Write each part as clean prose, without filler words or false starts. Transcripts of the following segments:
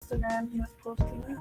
Instagram. He was posting it.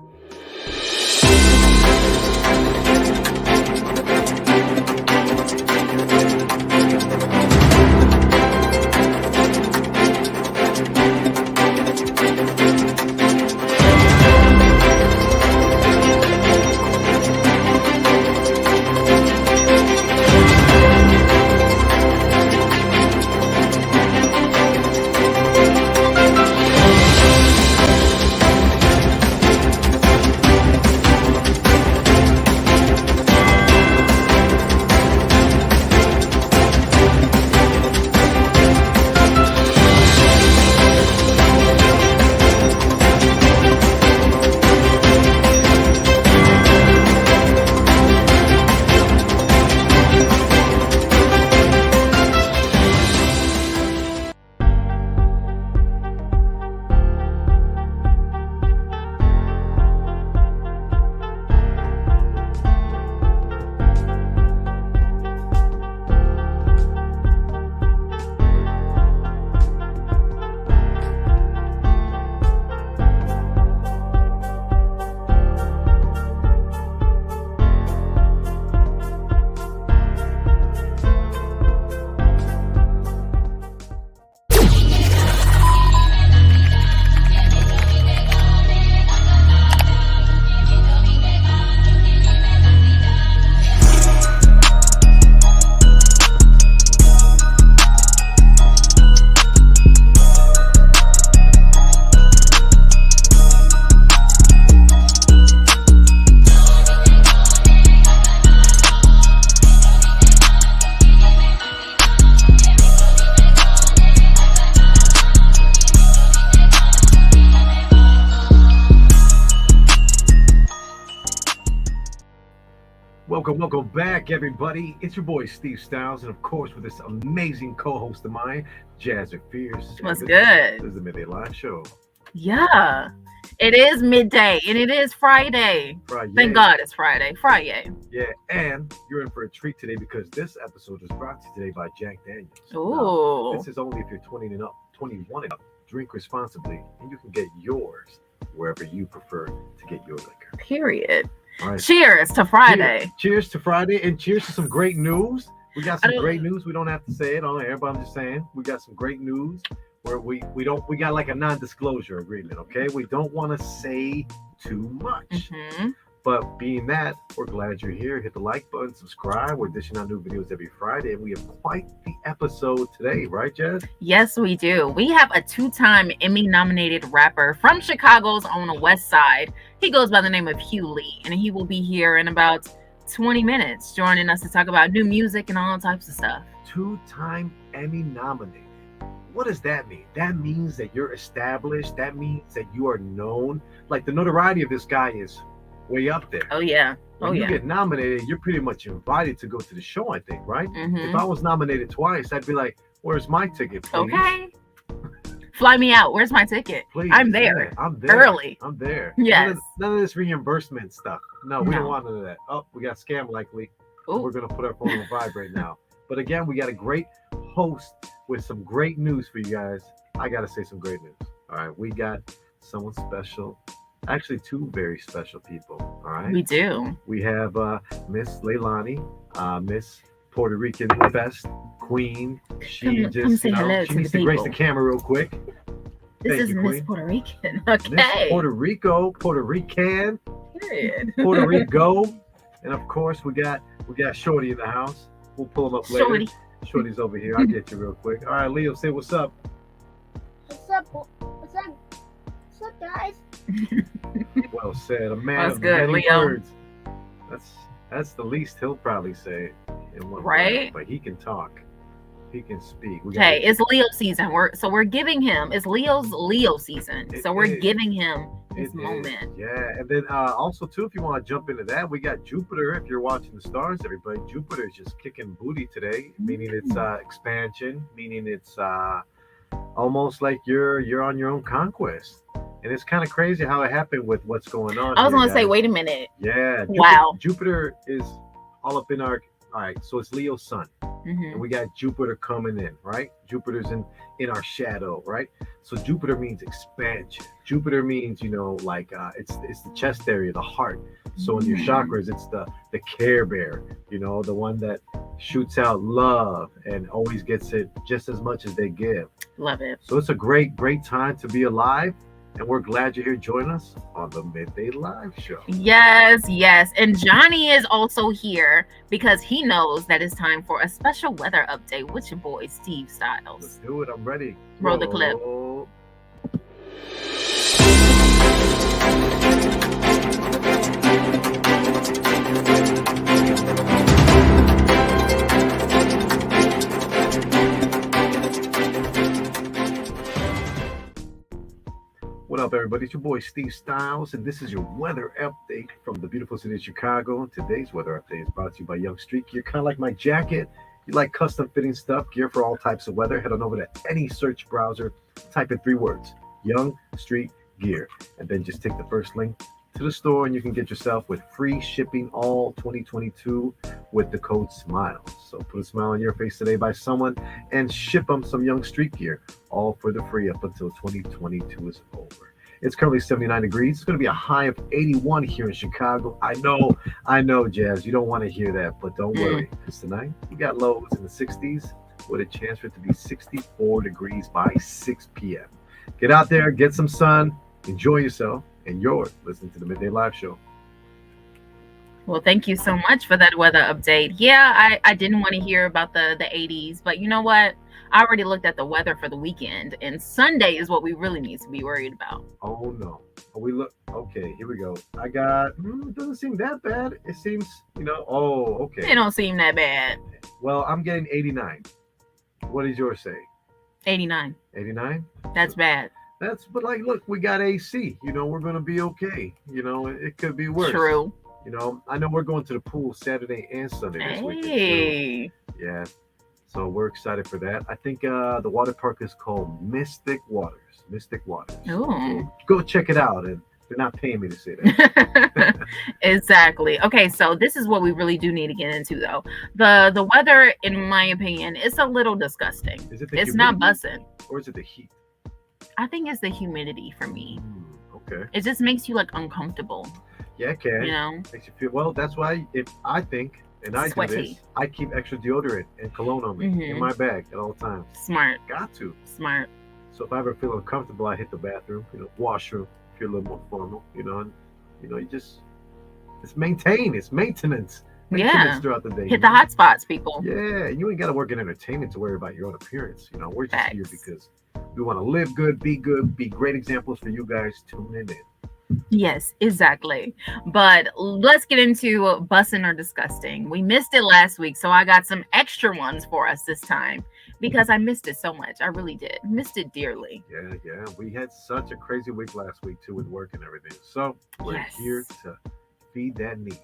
Welcome back, everybody. It's your boy Steve Stylez, and of course, with this amazing co-host of mine, Jazzer Fierce. What's good? This is the Midday Live Show. Yeah, it is midday, and it is Friday. Thank God it's Friday. Yeah, and you're in for a treat today because this episode is brought to you today by Jack Daniels. Ooh. Now, this is only if you're 21 and up. Drink responsibly, and you can get yours wherever you prefer to get your liquor. Period. All right. Cheers to Friday. Cheers to Friday, and cheers to some great news. We got some great news. We don't have to say it on air, but I'm just saying we got some great news where we got like a non-disclosure agreement. Okay, we don't want to say too much. Mm-hmm. But being that, we're glad you're here. Hit the like button, subscribe. We're dishing out new videos every Friday, and we have quite the episode today, right, Jazz? Yes, we do. We have a 2-time Emmy-nominated rapper from Chicago's on the West Side. He goes by the name of Hugh Lee, and he will be here in about 20 minutes, joining us to talk about new music and all types of stuff. 2-time Emmy-nominated. What does that mean? That means that you're established. That means that you are known. Like, the notoriety of this guy is way up there. Oh, yeah. When you get nominated, you're pretty much invited to go to the show, I think, right? Mm-hmm. If I was nominated twice, I'd be like, where's my ticket, please? Okay. Fly me out. Where's my ticket? Please. I'm there. Yeah, I'm there. Early. I'm there. Yes. None of this reimbursement stuff. No, we don't want none of that. Oh, we got scam likely. Ooh. We're going to put our phone on vibrate now. But again, we got a great host with some great news for you guys. I got to say some great news. All right. We got someone special. Actually, 2 very special people. All right. We do. We have Miss Leilani, Miss Puerto Rican Fest Queen. She come say hello she to needs the to grace people. the camera real quick. This Thank is you, Miss Queen. Puerto Rican. Okay. Miss Puerto Rico, Puerto Rican, Period. Puerto Rico, and of course we got Shorty in the house. We'll pull him up later. Shorty. Shorty's over here. I'll get you real quick. All right, Leo, say what's up. What's up? What's up? What's up, guys? Well said. A man That's of good, many Leo. words. That's the least he'll probably say in one Right? word, but he can talk. He can speak. Okay, it's Leo season. We're giving him. It's Leo's Leo season, so we're giving him his moment. Yeah, and then also too, if you want to jump into that, we got Jupiter. If you're watching the stars, everybody, Jupiter is just kicking booty today, meaning it's expansion, meaning it's almost like you're on your own conquest. And it's kind of crazy how it happened with what's going on. I was here, gonna say, guys. wait a minute. Yeah. Wow. Jupiter is all up in our All right, so it's Leo's sun, and we got Jupiter coming in, right? Jupiter's in our shadow, right? So Jupiter means expansion. Jupiter means, like it's the chest area, the heart. So in your chakras, it's the care bear, the one that shoots out love and always gets it just as much as they give. Love it. So it's a great time to be alive. And we're glad you're here joining us on the Midday Live Show. Yes. And Johnny is also here because he knows that it's time for a special weather update with your boy, Steve Stylez. Let's do it. I'm ready. Roll the clip. What up, everybody? It's your boy, Steve Stylez, and this is your weather update from the beautiful city of Chicago. Today's weather update is brought to you by Young Street Gear. Kind of like my jacket. You like custom fitting stuff, gear for all types of weather, head on over to any search browser, type in 3 words, Young Street Gear, and then just take the first link to the store, and you can get yourself with free shipping all 2022 with the code SMILE. So put a smile on your face today by someone and ship them some Young Street Gear, all for the free up until 2022 is over. It's currently 79 degrees. It's going to be a high of 81 here in Chicago. I know, Jazz, you don't want to hear that, but don't worry, because tonight we got lows in the 60s with a chance for it to be 64 degrees by 6 p.m. Get out there, get some sun, enjoy yourself, and you're listening to the Midday Live Show. Well, thank you so much for that weather update. Yeah, I didn't want to hear about the 80s, but you know what? I already looked at the weather for the weekend, and Sunday is what we really need to be worried about. Oh, no. Okay, here we go. I got, it doesn't seem that bad. It seems, okay. It don't seem that bad. Well, I'm getting 89. What does yours say? 89. 89? That's bad. But look, we got AC. We're going to be okay. It could be worse. True. I know we're going to the pool Saturday and Sunday this weekend. Hey. Yeah. So we're excited for that. I think the water park is called Mystic Waters. Ooh. So go check it out. And they're not paying me to say that. Exactly. Okay, so this is what we really do need to get into, though. The weather, in my opinion, is a little disgusting. Is it it's not bussin'. Or is it the heat? I think it's the humidity for me. Okay. It just makes you uncomfortable. Yeah, it can. Makes you feel, well, that's why I think, and I Sweaty. do this, I keep extra deodorant and cologne on me in my bag at all times. Smart. Got to. Smart. So if I ever feel uncomfortable, I hit the bathroom, washroom, feel a little more formal, and you just, it's maintenance. Yeah. Throughout the day. Hit the hot spots, people. Yeah, you ain't got to work in entertainment to worry about your own appearance. We're just here because we want to live good, be great examples for you guys tuning in. Yes, exactly. But let's get into bussin' or disgusting. We missed it last week, so I got some extra ones for us this time because I missed it so much. I really did. Missed it dearly. Yeah. We had such a crazy week last week too with work and everything. So we're here to feed that need.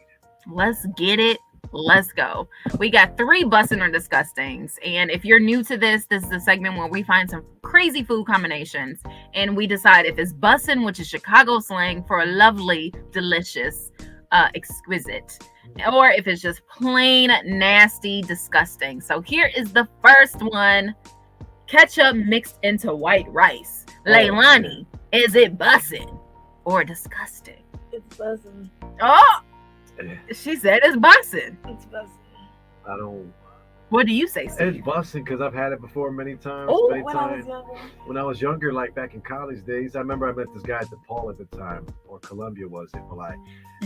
Let's get it. Let's go. We got 3 bussin' or disgustings. And if you're new to this is a segment where we find some crazy food combinations and we decide if it's bussin', which is Chicago slang for a lovely, delicious, exquisite, or if it's just plain nasty, disgusting. So here is the first one. Ketchup mixed into white rice. Leilani, is it bussin' or disgusting? It's bussin'. Oh! She said it's bussin'. It's bussin'. I don't. What do you say, Steve? It's bussin' because I've had it before many times. Oh, when I was younger, like back in college days, I remember I met this guy at the Paul at the time, or Columbia was it? But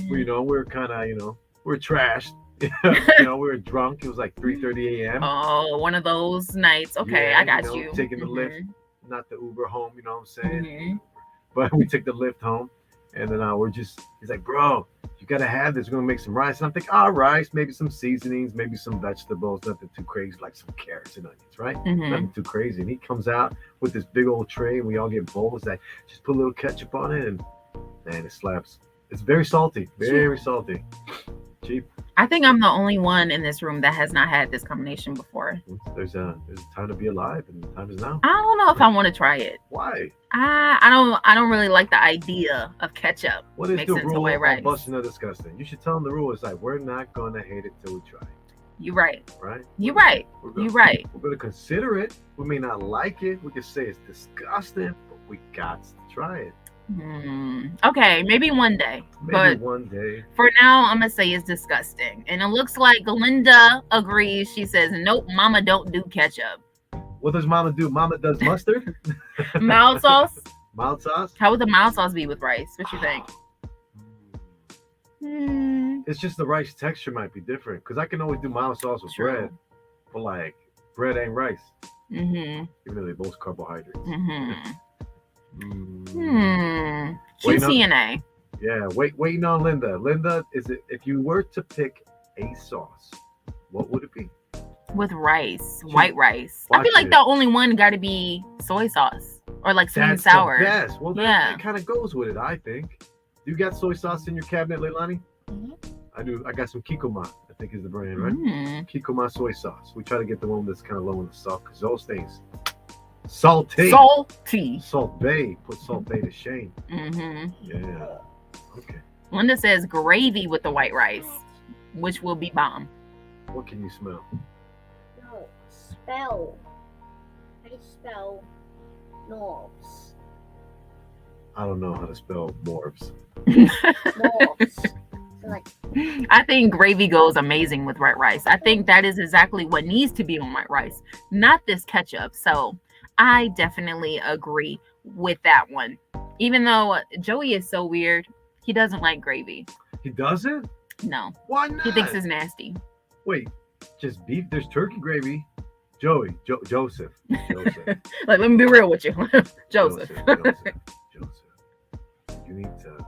we were kind of, we were trashed. We were drunk. It was like 3:30 a.m. Oh, one of those nights. Okay, I got you. Taking the lift, not the Uber home. You know what I'm saying? But we took the lift home. And then he's like, bro, you got to have this. We're going to make some rice. And I'm thinking, rice, maybe some seasonings, maybe some vegetables, nothing too crazy, like some carrots and onions, right? Nothing too crazy. And he comes out with this big old tray, and we all get bowls that just put a little ketchup on it, and man, it slaps. It's very salty, very salty. Cheap. I think I'm the only one in this room that has not had this combination before. There's a time to be alive, and the time is now. I don't know if I want to try it. Why? I don't really like the idea of ketchup. What is the rule on bussin' or disgusting? You should tell them the rule is we're not gonna hate it till we try. You're right. right? You're right. We're You're gonna, right. we're gonna consider it. We may not like it. We can say it's disgusting, but we got to try it. Okay, maybe one day. Maybe But one day. for now, I'm gonna say it's disgusting. And it looks like Linda agrees. She says, "Nope, Mama don't do ketchup. What does Mama do? Mama does mustard, Mild sauce. mild sauce. How would the mild sauce be with rice? What you think?" It's just the rice texture might be different because I can always do mild sauce with True. bread, but like bread ain't rice, Mm-hmm. even though they're both carbohydrates. Mm-hmm. Wait, no. QCNA. Yeah, waiting on Linda. Linda, is it if you were to pick a sauce, what would it be? With rice, white rice. I Watch feel like it. the only one got to be soy sauce or like sweet and That's sour. the best. Well, Yeah. that kind of goes with it, I think. You got soy sauce in your cabinet, Leilani? Mhm. I do. I got some Kikoma, I think is the brand, right? Kikoma soy sauce. We try to get the one that's kind of low in the salt because those things salty. Salty. Salt Bay. Put Salt Bay to shame. Mm-hmm. Yeah. Okay. Linda says gravy with the white rice, which will be bomb. What can you smell? No, spell. How do you spell Norse? I don't know how to spell morbs. Norse. So like, I think gravy goes amazing with white rice. I think that is exactly what needs to be on white rice, not this ketchup. So I definitely agree with that one. Even though Joey is so weird, he doesn't like gravy. He doesn't? No, Why not? he thinks it's nasty. Wait, just beef. There's turkey gravy. Joey, Joseph. Like, let me be real with you, Joseph. Joseph. You need to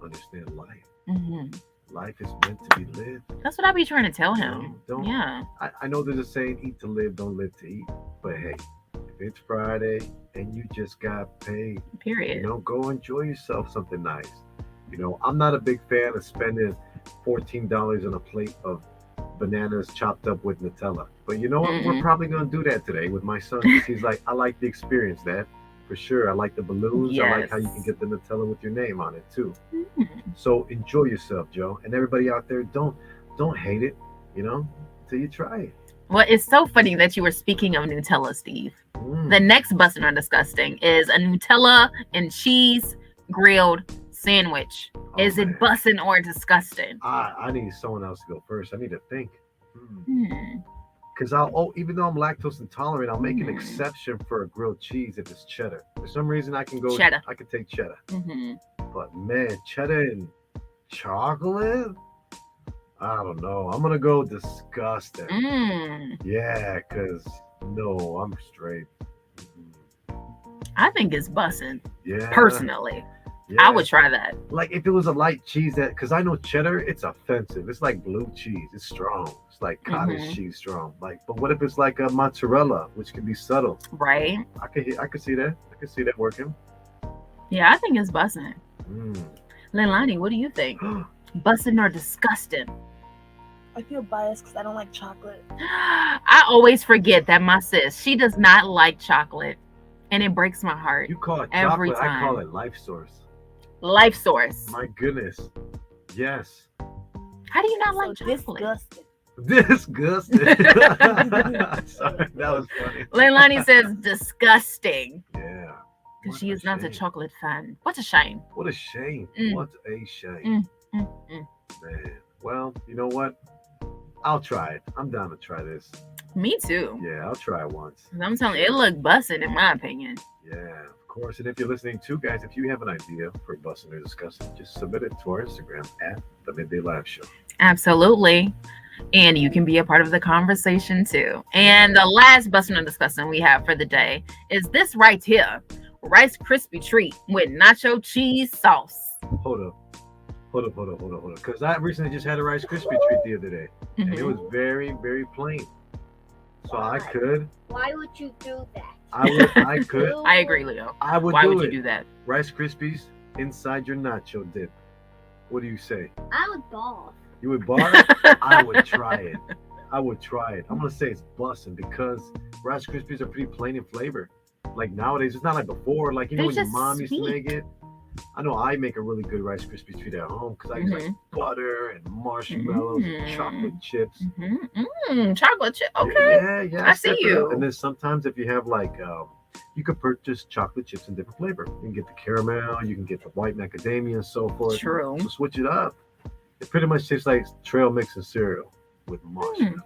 understand life. Mhm. Life is meant to be lived. That's what I be trying to tell him. Don't. Yeah. I know there's a saying, eat to live, don't live to eat. But hey, if it's Friday and you just got paid, Period. go enjoy yourself something nice. I'm not a big fan of spending $14 on a plate of bananas chopped up with Nutella. But you know what? Mm-mm. We're probably going to do that today with my son. 'Cause he's like, I like the experience, Dad. For sure. I like the balloons. I like how you can get the Nutella with your name on it too. So enjoy yourself, Joe. And everybody out there, don't hate it, till you try it. Well, it's so funny that you were speaking of Nutella, Steve. The next Bussin' or Disgusting is a Nutella and cheese grilled sandwich. Is it bussin' or disgusting? I need someone else to go first. I need to think. Hmm. Because even though I'm lactose intolerant, I'll make an exception for a grilled cheese if it's cheddar. For some reason, I can go Cheddar. I can take cheddar. Mm-hmm. But man, cheddar and chocolate? I don't know. I'm gonna go disgusting. Yeah, because no, I'm straight. I think it's bussin'. Yeah. Personally, Yeah. I would try that. Like if it was a light cheese because I know cheddar, it's offensive. It's like blue cheese. It's strong. It's like cottage cheese strong. But what if it's like a mozzarella, which can be subtle? Right? I could see that. I could see that working. Yeah, I think it's bussin'. Leilani, what do you think? Bussin' or disgusting? I feel biased because I don't like chocolate. I always forget that my sis, she does not like chocolate, and it breaks my heart. You call it every chocolate. time. I call it life source. Life source. My goodness. Yes. How do you not like So chocolate? disgusting. Disgusting. Sorry, that was funny. Leilani says disgusting Yeah. because What she a is not a shame. chocolate fan. What a shame. What a shame. Mm. What a shame. Man. Well, you know what? I'll try it. I'm down to try this. Me too. Yeah, I'll try it once. I'm telling you, it looked bussin' in my opinion. Yeah, of course. And if you're listening too, guys, if you have an idea for Bussin' or Discussing, just submit it to our Instagram at The Midday Live Show. Absolutely. And you can be a part of the conversation too. And the last Bussin' or Discussing we have for the day is this right here. Rice Krispie treat with nacho cheese sauce. Hold up. Because I recently just had a Rice Krispie treat the other day. And it was very, very plain. So I could. why would you do that? I could. I agree, Leo. I would Why do would it. you do that? Rice Krispies inside your nacho dip. What do you say? I would barf. You would bar? I would try it. I'm gonna say it's bussin' because Rice Krispies are pretty plain in flavor. Like nowadays, it's not like before. Like They're when your just mom used to sweet. make it. I know I make a really good Rice Krispie treat at home because I use like butter and marshmallows and chocolate chips. Chocolate chip. Okay. Yeah. I see you. And then sometimes if you have like, you could purchase chocolate chips in different flavor. You can get the caramel, you can get the white macadamia and so forth. True. So switch it up. It pretty much tastes like trail mix and cereal with marshmallows.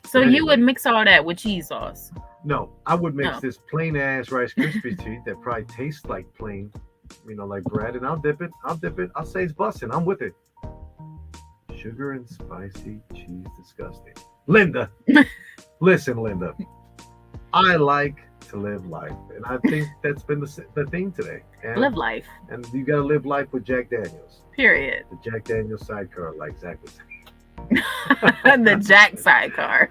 So you would mix all that with cheese sauce? No, I would mix this plain ass Rice Krispie treat that probably tastes like plain, like bread, and I'll dip it. I'll say it's bussin'. I'm with it. Sugar and spicy cheese, disgusting. Linda, listen, Linda. I like to live life, and I think that's been the thing today. And, live life. And you gotta live life with Jack Daniels. Period. The Jack Daniels sidecar, like Zach was saying. The Jack sidecar.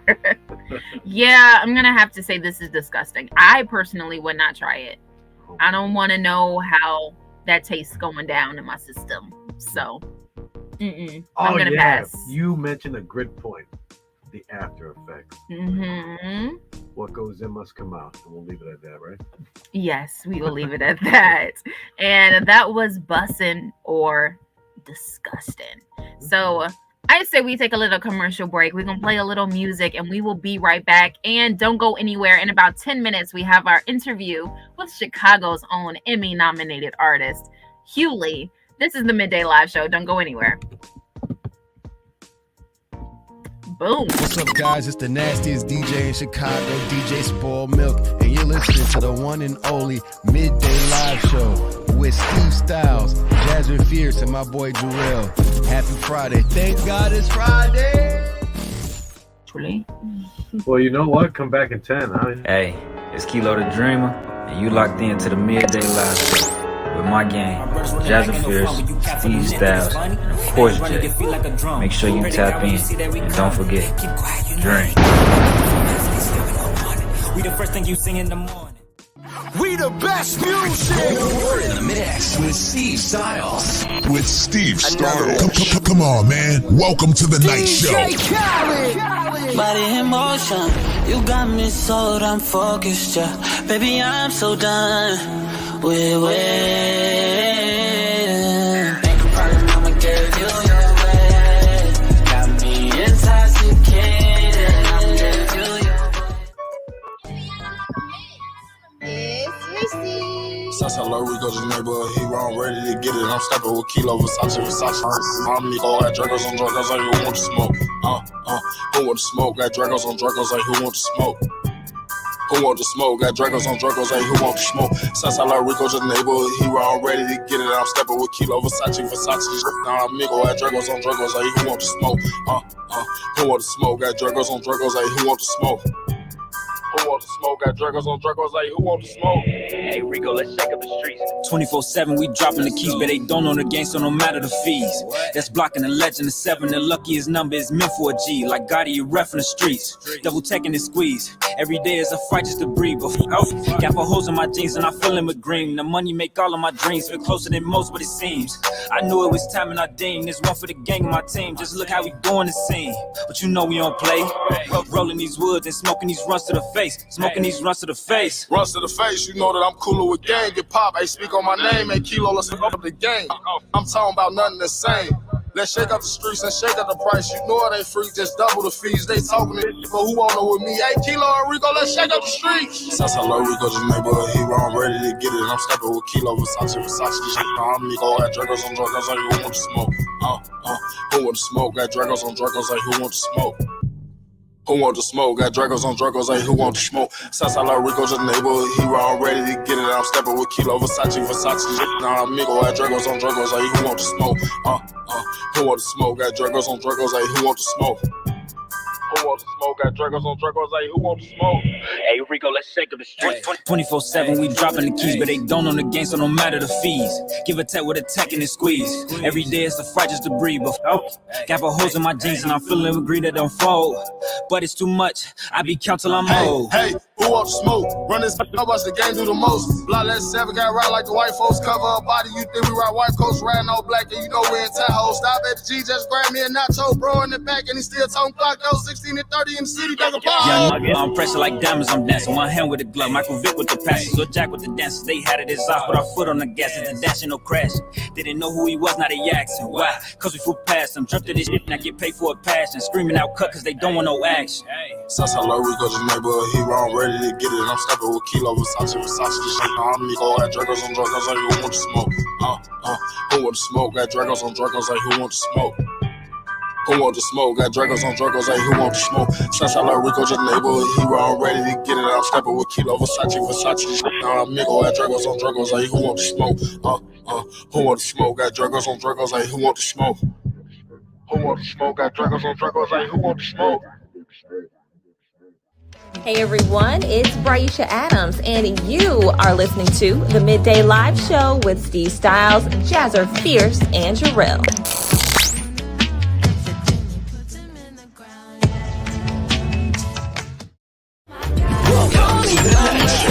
Yeah, I'm gonna have to say this is disgusting. I personally would not try it. I don't want to know how that tastes going down in my system. So, I'm gonna pass. You mentioned a good point. The after effects. What goes in must come out, and we'll leave it at that, right? Yes, we will leave it at that. And that was Bussin' or Disgusting. So I say we take a little commercial break. We're going to play a little music and we will be right back. And don't go anywhere. In about 10 minutes, we have our interview with Chicago's own Emmy-nominated artist, Hugh Lee. This is the Midday Live Show. Don't go anywhere. Boom. What's up, guys? It's the nastiest DJ in Chicago, DJ Spoiled Milk, and you're listening to the one and only Midday Live Show with Steve Stylez, Jasmine Fierce, and my boy Jarrell. Happy Friday. Thank God it's Friday. Truly. Well, you know what? Come back in 10, huh? Hey, it's Kilo the Dreamer, and you locked into the Midday Live Show with my gang, Jasmine Fierce, Steve Stylez, and of course Jay. Make sure you tap in, and don't forget, drink. We the first thing you sing in the morning. We the best music. We're in the mix with Steve Stylez. With Steve Stylez. Come on, man. Welcome to the night show. Body in motion, you got me sold, I'm focused, yeah. Baby, I'm so done with waiting. Ain't no problem, I'ma give you your way. Got me intoxicated, I'ma give you your way. It's Reese. Southside Lil Rico, just neighborhood hero, I'm ready to get it. I'm stepping with Kilo, Versace. My amigo got Dragos on Dragos, like who want to smoke? Who want to smoke? Got Dragos on Dragos, like who want to smoke? Who want to smoke? Got Dragos on Dragos, like who want to smoke? Southside Lil Rico, just neighborhood hero, I'm ready to get it. I'm stepping with Kilo, Versace. My amigo got Dragos on Dragos, like who want to smoke? Who want to smoke? Got Dragos on Dragos, like who want to smoke? Who want to smoke? Got Dragos on Dragos, like who want to smoke? Hey Rico, let's shake up the streets. 24/7, we dropping the keys, but they don't know the game, so no matter the fees. That's blocking the legend, the 7, the luckiest number is meant for a G. Like Gotti, you ref in the streets. Double taking the squeeze. Every day is a fight just to breathe. But got 4 holes in my jeans and I fill them with green. The money make all of my dreams feel closer than most, but it seems I knew it was time and I deemed this one for the gang and my team. Just look how we doing the scene. But you know we don't play. Rolling these woods and smoking these runs to the face. Smoking these runs to the face. Runs to the face, you know that I'm cooler with gang. Get pop, hey, speak on my name. Hey, Kilo, let's hook up the game. I'm talking about nothing the same. Let's shake up the streets and shake up the price. You know it ain't free, just double the fees. They talking it, but who wanna with me? Hey, Kilo and Rico, let's shake up the streets. Southside Lil Rico, just neighborhood hero, I'm ready to get it. I'm stepping with Kilo, Versace. My amigo got Dragos on Dragos, like who want to smoke? Who want to smoke? Got Dragos on Dragos, like who want to smoke? Who want to smoke? Got Dragos on Dragos, like who want to smoke? Southside Lil Rico, just neighborhood hero, I'm ready to get it. I'm stepping with Kilo, Versace. Now amigo got Dragos on Dragos, like who want to smoke? Who want to smoke? Got Dragos on Dragos, like who want to smoke? Who want to smoke? Got Dragos on Dragos, like who want to smoke? Hey Rico, let's shake up the streets. 24/7, we dropping the keys, but they don't on the game, so no matter the fees. Give a tech with a tech and a squeeze. Every day it's a fight just to breathe. But got 4 holes in my jeans and I'm feeling with greed that don't fold. But it's too much, I be count till I'm old. Hey, who want to smoke? Run this, I watch the game do the most. Blood that 7 got right like the white folks. Cover her body, you think we ride white coats, riding all black, and you know we in Tahoe. Stop at the G, just grab me a nacho, bro in the back, and he still talking Glock, though, 16 and 30 in the city, that's a pop. Young nigga, I'm pressure like diamonds, I'm dancing. One hand with the glove, Michael Vick with the passes, or Jack with the dancers. They had it as off, but our foot on the gas, it's a dash and no crash. They didn't know who he was, now they asking. Why? Cause we flew past him, jumped to this shit, now get paid for a passion. Screaming out cut cause they don't want no action. Southside Lil Rico, just neighborhood hero, I'm ready to get it. I'm stepping with Kilo, Versace, this shit. I'm Nico, got Dragos on Dragos, like who want to smoke? Who want to smoke? Got Dragos on Dragos, like who want to smoke? Who want to smoke? Got Dragos on Dragos, like who want to smoke? Southside Lil Rico, just neighborhood hero, I'm ready to get it. I'm stepping with Kilo, Versace, this shit. I'm Nico, got Dragos on Dragos, like who want to smoke? Who want to smoke? Got Dragos on Dragos, like who want to smoke? Who want to smoke? Got Dragos on Dragos, like who want to smoke? Hey everyone, it's Braisha Adams, and you are listening to the Midday Live Show with Steve Stylez, Jazzer Fierce, and Jarrell. Welcome to the Night Show.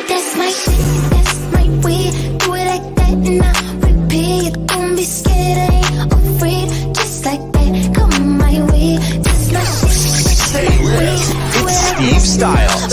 That's my shit, that's my weed. Do it like that and I repeat. Don't be scared, I ain't afraid. Just like that, come my way. That's my shit. Stay with Steve Stylez.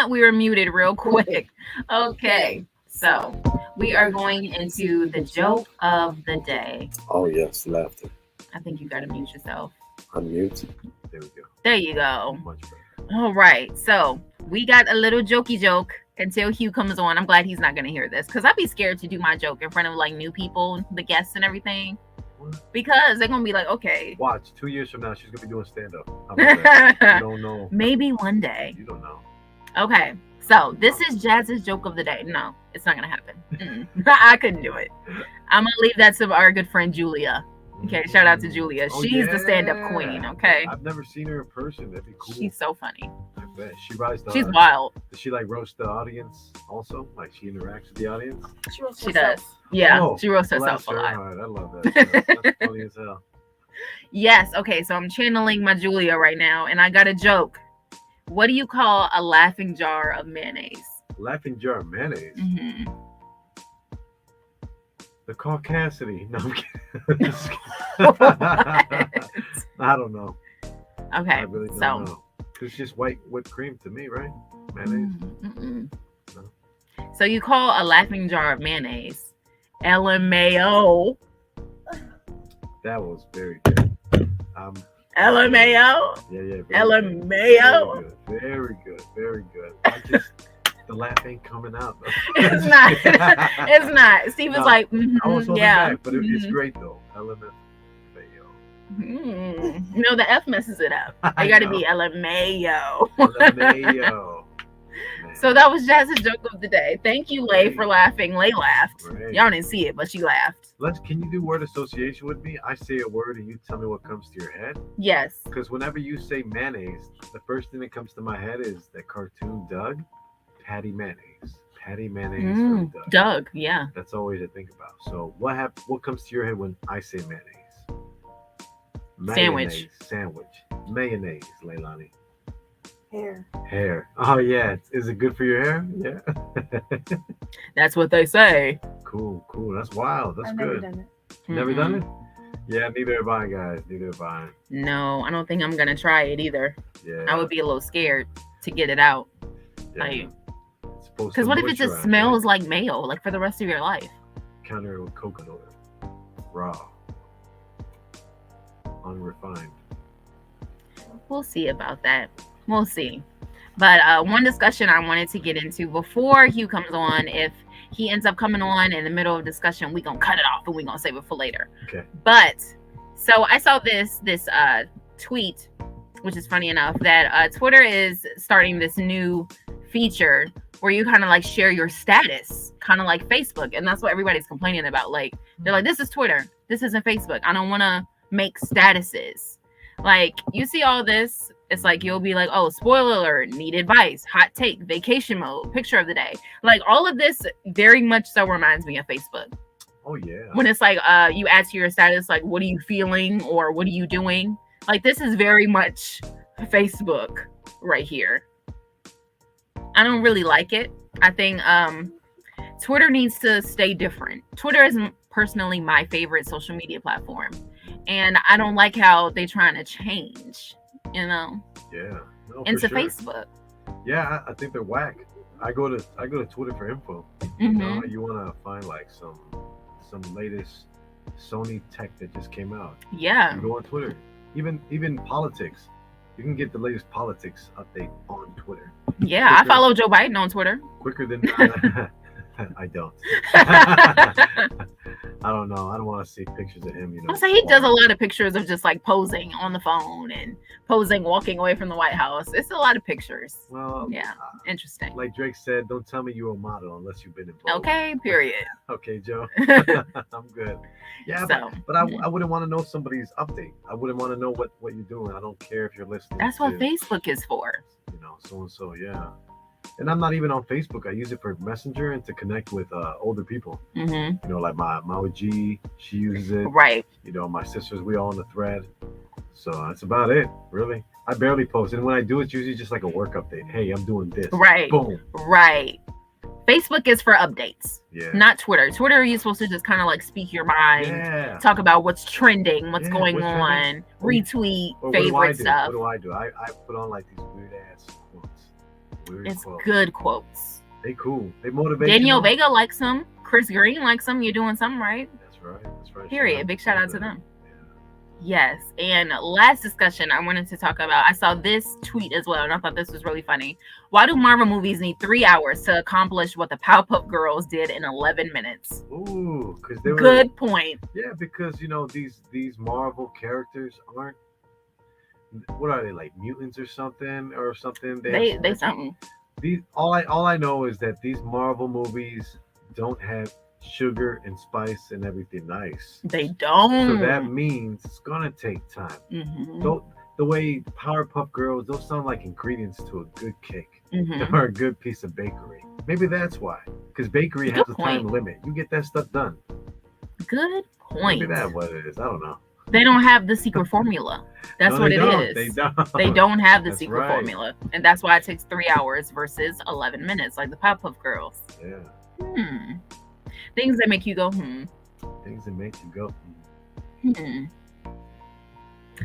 We were muted real quick. Okay, so we are going into the joke of the day. Oh yes, laughter. I think you gotta mute yourself. Unmute. There we go. There you go. Much better. All right, so we got a little jokey joke until Hugh comes on. I'm glad he's not gonna hear this because I'd be scared to do my joke in front of like new people, the guests and everything. Because they're gonna be like, okay. Watch, 2 years from now, she's gonna be doing stand-up. You don't know. Maybe one day. You don't know. Okay, so this is Jazz's joke of the day. No, it's not gonna happen. I couldn't do it. I'm gonna leave that to our good friend Julia. Okay, shout out to Julia. She's the stand-up queen. Okay. I've never seen her in person. That'd be cool. She's so funny. I bet she rides the. She's wild. Does she like roast the audience also? Like she interacts with the audience? She does. Yeah, she roasts herself a lot. I love that. That's funny as hell. Yes. Okay, so I'm channeling my Julia right now, and I got a joke. What do you call a laughing jar of mayonnaise? Laughing jar of mayonnaise? Mm-hmm. The Caucasity. No, I'm kidding. I don't know. Okay, I really don't know. It's just white whipped cream to me, right? Mayonnaise? No. So you call a laughing jar of mayonnaise LMAO. That was very good. LMAO? Yeah. LMAO? Very good. I just, the laugh ain't coming out. It's not. It's not. Steve is like, I was holding back, but it's great though. LMAO. No, the F messes it up. It got to be LMAO. LMAO. So that was Jazz's joke of the day. Thank you, Lay, for laughing. Lay laughed. Y'all didn't see it, but she laughed. Can you do word association with me? I say a word and you tell me what comes to your head. Yes. Because whenever you say mayonnaise, the first thing that comes to my head is that cartoon Doug, Patty Mayonnaise. Patty Mayonnaise from Doug, yeah. That's always to think about. So what comes to your head when I say mayonnaise? Sandwich. Mayonnaise, Leilani. Hair. Oh yeah. Is it good for your hair? Yeah. That's what they say. Cool. That's wild. That's I've good. never done it. Never done it? Yeah, neither have I, guys. Neither have I. No, I don't think I'm gonna try it either. Yeah. I would be a little scared to get it out. Yeah. Because what if it just smells like mayo, like for the rest of your life? Counter it with coconut oil. Raw. Unrefined. We'll see about that. We'll see. But one discussion I wanted to get into before Hugh comes on, if he ends up coming on in the middle of discussion, we're going to cut it off and we're going to save it for later. Okay. But, so I saw this tweet, which is funny enough, that Twitter is starting this new feature where you kind of like share your status, kind of like Facebook. And that's what everybody's complaining about. Like, they're like, this is Twitter. This isn't Facebook. I don't want to make statuses. Like, you see all this. It's like you'll be like, oh, spoiler alert, need advice, hot take, vacation mode, picture of the day. Like all of this very much so reminds me of Facebook. Oh yeah. When it's like you add to your status, like, what are you feeling or what are you doing? Like this is very much Facebook right here. I don't really like it. I think Twitter needs to stay different. Twitter is personally my favorite social media platform, and I don't like how they're trying to change, Yeah. No, into for sure. Facebook. Yeah, I think they're whack. I go to Twitter for info. Mhm. You want to find like some latest Sony tech that just came out. Yeah. You go on Twitter. Even politics. You can get the latest politics update on Twitter. Yeah, I follow Joe Biden on Twitter. Quicker than I don't. I don't know. I don't want to see pictures of him. I'm saying he does a lot of pictures of just like posing on the phone and posing walking away from the White House. It's a lot of pictures. Well, yeah, interesting. Like Drake said, don't tell me you're a model unless you've been involved. Okay, period. Okay, Joe. I'm good. Yeah, So, but I wouldn't want to know somebody's update. I wouldn't want to know what you're doing. I don't care if you're listening. That's what Facebook is for. So and so, yeah. And I'm not even on Facebook. I use it for Messenger and to connect with older people. Mm-hmm. Like my OG, she uses it. Right. My sisters, we all on the thread. So that's about it, really. I barely post. And when I do, it's usually just like a work update. Hey, I'm doing this. Right. Boom. Right. Facebook is for updates. Yeah. Not Twitter. Twitter, you're supposed to just kind of like speak your mind. Yeah. Talk about what's trending, what's going what's on, trending. retweet Or favorite stuff. What do? I put on like these weird ass quotes. It's good quotes. They cool. They motivate. Daniel Vega likes them. Chris Green likes them. You're doing something right. That's right. Period. Big shout out to them. Yes. And last discussion I wanted to talk about. I saw this tweet as well, and I thought this was really funny. Why do Marvel movies need 3 hours to accomplish what the Powerpuff Girls did in 11 minutes? Ooh, because they were good point. Yeah, because these Marvel characters aren't. What are they, like mutants or something? They something. All I know is that these Marvel movies don't have sugar and spice and everything nice. They don't. So that means it's gonna take time. Mm-hmm. The way Powerpuff Girls, those sound like ingredients to a good cake mm-hmm. or a good piece of bakery. Maybe that's why. Because bakery has a time limit. You get that stuff done. Good point. Maybe that's what it is. I don't know. They don't have the secret formula. That's No, what they it don't. is. They don't. They don't have the That's secret right. formula. And that's why it takes 3 hours versus 11 minutes, like the Powerpuff Girls. Yeah. Things that make you go, Things that make you go,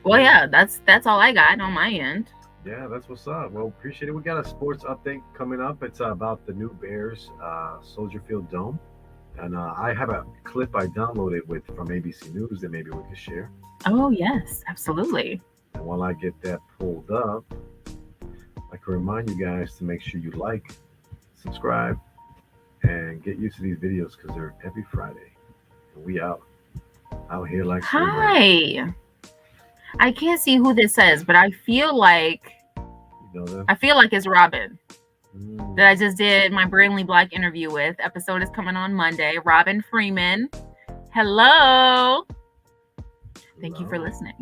Well, yeah, that's all I got on my end. Yeah, that's what's up. Well, appreciate it. We got a sports update coming up. It's about the new Bears Soldier Field Dome. And I have a clip I downloaded from ABC News that maybe we could share. Oh, yes, absolutely. And while I get that pulled up, I can remind you guys to make sure you like, subscribe, and get used to these videos because they're every Friday. And we out here like. Hi. I can't see who this says, but I feel like it's Robin. That I just did my Brilliantly Black interview with. Episode is coming on Monday. Robin Freeman. Hello. Thank you for listening.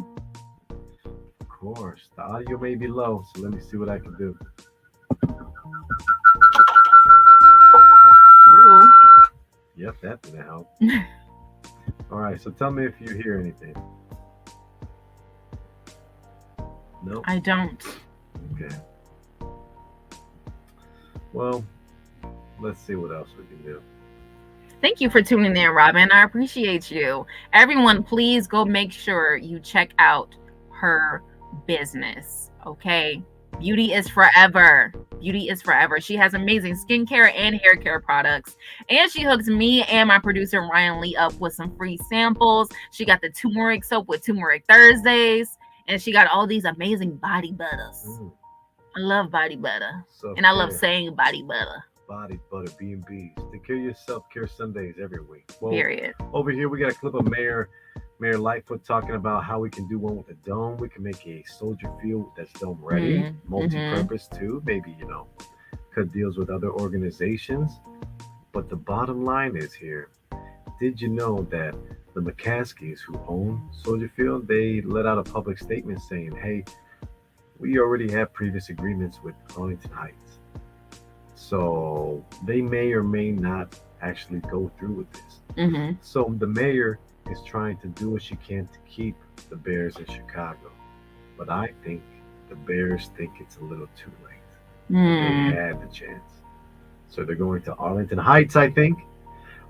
Of course. The audio may be low, so let me see what I can do. Ooh. Yep, that didn't help. All right, so tell me if you hear anything. No? I don't. Okay. Well, let's see what else we can do. Thank you for tuning in, Robin. I appreciate you. Everyone, please go make sure you check out her business, okay? Beauty is forever. Beauty is forever. She has amazing skincare and hair care products. And she hooks me and my producer, Ryan Lee, up with some free samples. She got the turmeric soap with Turmeric Thursdays. And she got all these amazing body butters. I love body butter. And I love saying body butter. Body butter, B&B's. Take care of your self-care Sundays every week. Well, period. Over here, we got a clip of Mayor Lightfoot talking about how we can do one with a dome. We can make a soldier field that's dome ready, multi-purpose too. Maybe, cut deals with other organizations. But the bottom line is here. Did you know that the McCaskies who own Soldier Field, they let out a public statement saying, hey, we already have previous agreements with Arlington Heights. So they may or may not actually go through with this. So the mayor is trying to do what she can to keep the Bears in Chicago. But I think the Bears think it's a little too late. They had the chance. So they're going to Arlington Heights, I think.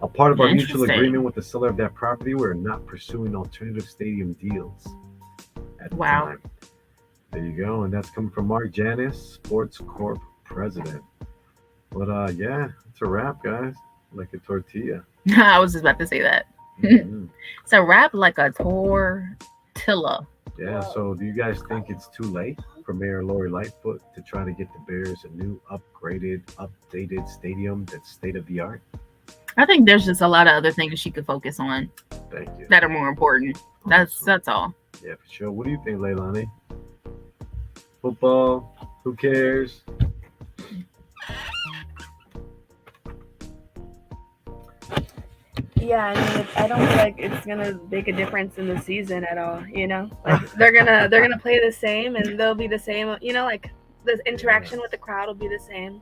A part of our mutual Interesting. agreement with the seller of that property, we're not pursuing alternative stadium deals at the Wow. time. There you go. And that's coming from Mark Janis, Sports Corp president. But yeah, it's a wrap, guys. Like a tortilla. I was just about to say that. Mhm. It's a wrap like a tortilla. Yeah, so do you guys think it's too late for Mayor Lori Lightfoot to try to get the Bears a new updated stadium that's state of the art? I think there's just a lot of other things she could focus on Thank you. that are more important. That's all. Yeah, for sure. What do you think, Leilani? Football? Who cares? Yeah, I mean, I don't feel like it's gonna make a difference in the season at all. You know, like they're gonna play the same, and they'll be the same. You know, like the interaction with the crowd will be the same.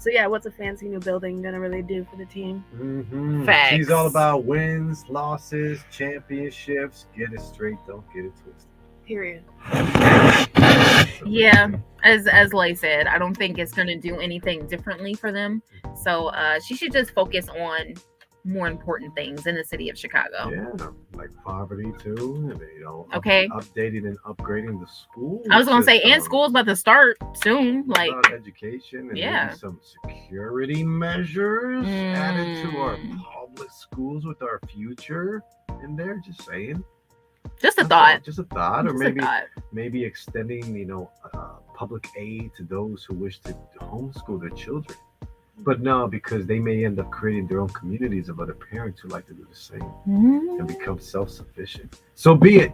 So yeah, what's a fancy new building gonna really do for the team? Mm-hmm. Facts. She's all about wins, losses, championships. Get it straight, don't get it twisted. Period. Yeah, as Lay said, I don't think it's gonna do anything differently for them. So she should just focus on more important things in the city of Chicago. Yeah, like poverty too, and Okay. updating and upgrading the school. I was gonna say, and school's about to start soon. Like, about education and yeah. maybe some security measures added to our public schools with our future in there. Just saying. Just a thought. Just a thought, or Just a maybe thought. maybe extending public aid to those who wish to homeschool their children. But no, because they may end up creating their own communities of other parents who like to do the same and become self-sufficient. So be it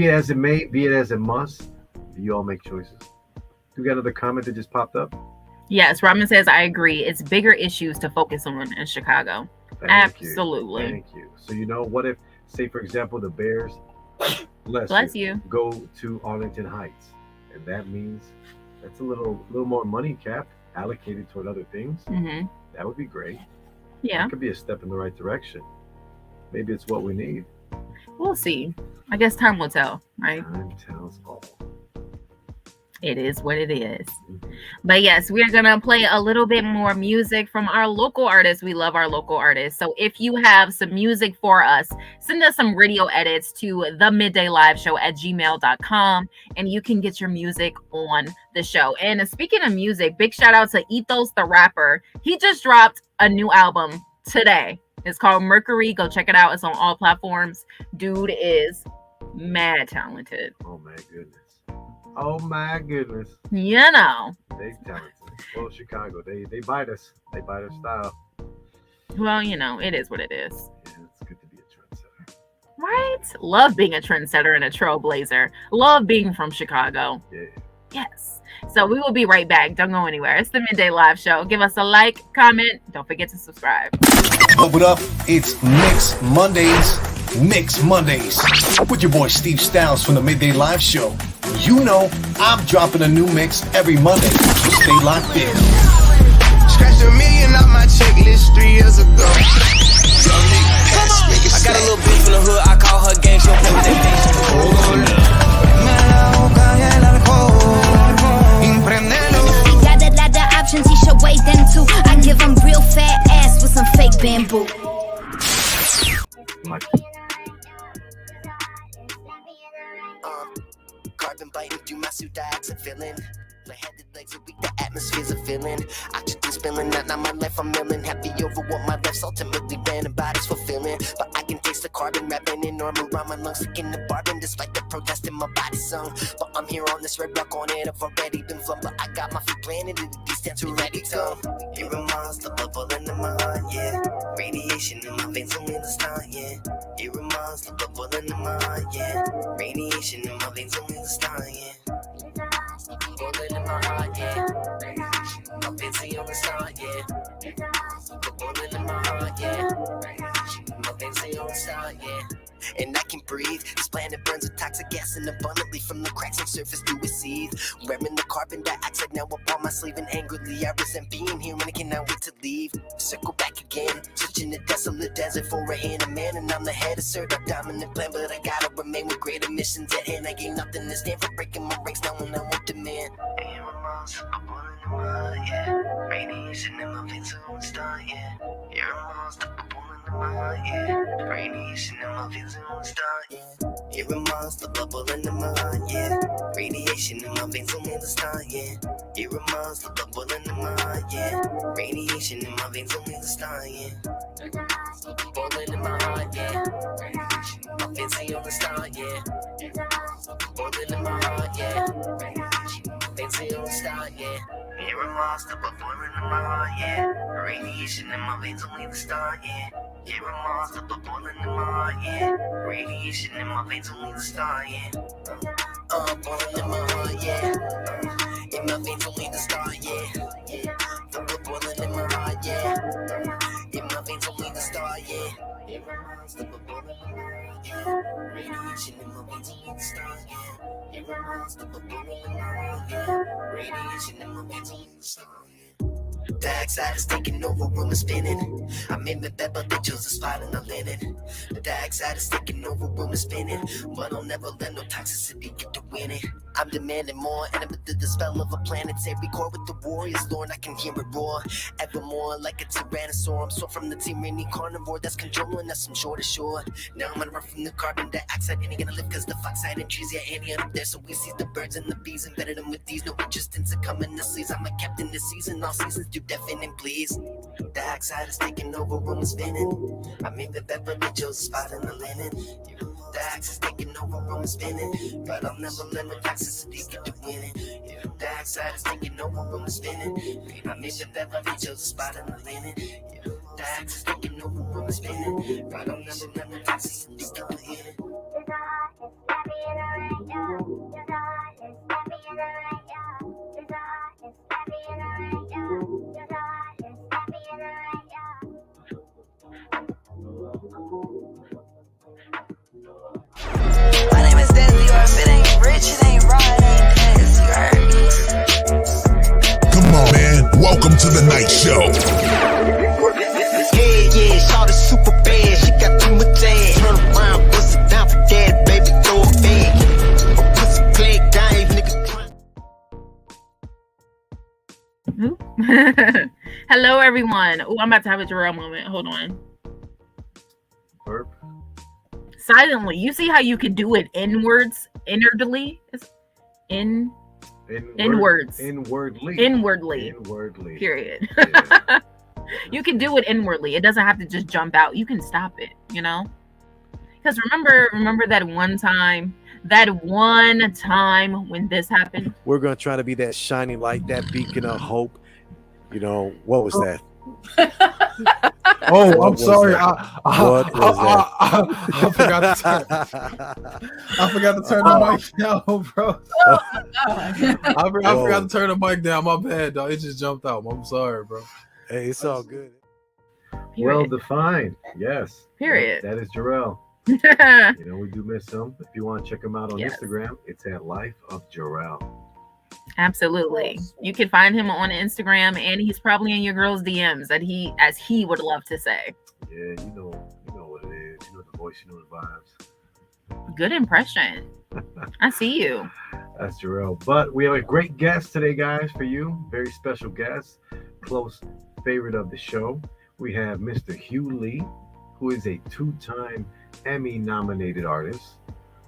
as it may, be it as it must. You all make choices. You got another comment that just popped up? Yes, Robin says, I agree. It's bigger issues to focus on in Chicago. Thank you. Absolutely. Thank you. So what if, say for example, the Bears, Bless you. go to Arlington Heights, and that means that's a little more money cap allocated toward other things. Mm-hmm. That would be great. Yeah. That could be a step in the right direction. Maybe it's what we need. We'll see. I guess time will tell, right? Time tells all. It is what it is. But yes, we're going to play a little bit more music from our local artists. We love our local artists. So if you have some music for us, send us some radio edits to themiddayliveshow@gmail.com, and you can get your music on the show. And speaking of music, big shout out to Ethos the rapper. He just dropped a new album today. It's called Mercury. Go check it out. It's on all platforms. Dude is mad talented. Oh my goodness. Oh my goodness. You know. They talented. Well, Chicago, they bite us. They bite our style. Well, it is what it is. Yeah, it's good to be a trendsetter. Right? Love being a trendsetter and a trailblazer. Love being from Chicago. Yeah. Yes. So we will be right back. Don't go anywhere. It's the Midday Live Show. Give us a like, comment. Don't forget to subscribe. What up? It's Mix Mondays. Mix Mondays. With your boy Steve Stylez from the Midday Live Show. You know I'm dropping a new mix every Monday. So stay locked in. Scratched $1 million off my checklist 3 years ago. I got a little beef in the hood. I call her gang. She'll play with that Got a lot of options, he should weigh them too. I give him real fat ass with some fake bamboo. Carbon biting through my suit, dioxin feeling. Headed legs are weak, the atmosphere's a feeling. Oxygen spilling, not my life, I'm milling. Happy over what my life's ultimately ran and body's fulfilling. But I can taste the carbon wrapping in armor around my lungs, sticking the bargain despite the protest in my body sung. But I'm here on this red rock on it, I've already been flung. But I got my feet planted in the distance, ready to go. Here am I, the bubble in my heart, yeah. Radiation in my veins, only the start, yeah. Here am I, the bubble in my heart, yeah. Radiation in my veins, only the start, yeah. Bullet in my heart, yeah. I'm busy on the start, yeah. The bullet in my heart, yeah. I'm busy on the start, yeah. And I can breathe. This planet burns with toxic gas and abundantly from the cracks on surface do we seethe. Wearing the carbon dioxide now up on my sleeve, and angrily I resent being here and I cannot wait to leave. Circle back again, searching the desolate desert for a hand of man, and I'm the head of a dominant plan, but I gotta remain with greater missions at hand. I gain nothing to stand for breaking my ranks now when I won't demand. Yeah. Radiation in my veins, so I'm stunned, yeah. You're a monster, but born in the my heart, yeah. Radiation in my veins won't start, yeah. Hear a monster bubbling in my heart, yeah. Radiation in my veins only the start, yeah. Hear a monster bubbling in my heart, yeah. Radiation in my veins only the start, yeah. Bubbling in my heart, yeah. Radiation in my veins only the start, yeah. Bubbling in my heart, yeah. Radiation in my veins only the start, yeah. Hear a monster bubbling in my heart, yeah. Radiation in my veins only the start, yeah. Hear a monster bubbling in my heart, yeah. Radiation in my veins only the start, yeah. Boiling in my heart, yeah. In my veins only the start, yeah. Boiling in my heart, yeah. In my veins only the start, yeah. Hear a monster bubbling in my heart, yeah. Radiation in my veins only the start, yeah. Hear a monster bubbling in my heart, yeah. Radiation in my veins only the start, yeah. The oxide is taking over, room is spinning. I'm in the bed, but they chose a spot in the linen. The oxide is taking over, room is spinning. But I'll never let no toxicity get to winning. I'm demanding more, and I'm under the spell of a planetary core with the warriors, Lord. I can hear it roar, evermore like a tyrannosaur. I'm so from the tyranny carnivore that's controlling us from shore to shore. Now I'm gonna run from the carbon dioxide, ain't gonna live cause the foxide and trees, yeah, ain't up there. So we see the birds and the bees, embedded them with these. No interest in succumbing to seas. I'm a captain this season, all seasons do deafening, please. The oxide is taking over, room is spinning. I made the bed, but they chose a spot in the linen. The axe is taking over, room is spinning. But I'll never let no toxicity get to winning. The oxide is taking over, room is spinning. I made the bed, but they chose a spot in the linen. The axe is taking over, room is spinning. But I'll never let no toxicity get to winning. My name is Deadly, or if it ain't rich, it ain't right, it ain't this, you heard me. Come on, man. Welcome to the night show. Yeah, shot is super bad. She got too much ass. Turn around, bust it down for daddy, baby, throw it back. A pussy plague dive, nigga. Hello, everyone. Oh, I'm about to have a Jarrell moment. Hold on. Burp. Silently. You see how you can do it inwardly? It's inwards. Inwardly. Period. Yeah. You can do it inwardly. It doesn't have to just jump out. You can stop it, you know? Because remember that one time when this happened? We're going to try to be that shining light, that beacon of hope. You know, what was that? Oh, I'm sorry. What was that? I forgot to turn the mic down, bro. I forgot to turn the mic down. My bad, dog. It just jumped out. I'm sorry, bro. Hey, it's all good. Well defined. Yes. Period. That is Jarrell. You know, we do miss him. If you want to check him out on Instagram, it's at Life of Jarrell. Absolutely. You can find him on Instagram, and he's probably in your girl's DMs, as he would love to say. Yeah, you know what it is. You know the voice, you know the vibes. Good impression. I see you. That's Jarrell. But we have a great guest today, guys, for you. Very special guest. Close favorite of the show. We have Mr. Hugh Lee, who is a 2-time Emmy-nominated artist,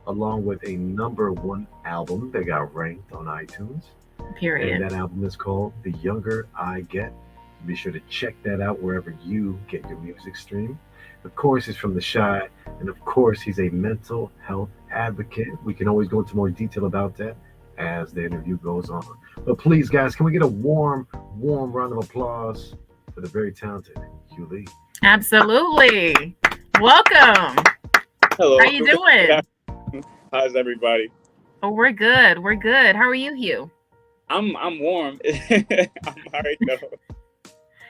along with a #1 album that got ranked on iTunes. Period. And that album is called The Younger I Get. Be sure to check that out wherever you get your music stream. Of course, he's from the Chi, and of course, he's a mental health advocate. We can always go into more detail about that as the interview goes on. But please, guys, can we get a warm round of applause for the very talented Hugh Lee? Absolutely. Welcome. Hello. How you doing? How's everybody? Oh, we're good. We're good. How are you, Hugh? I'm warm. I'm alright though.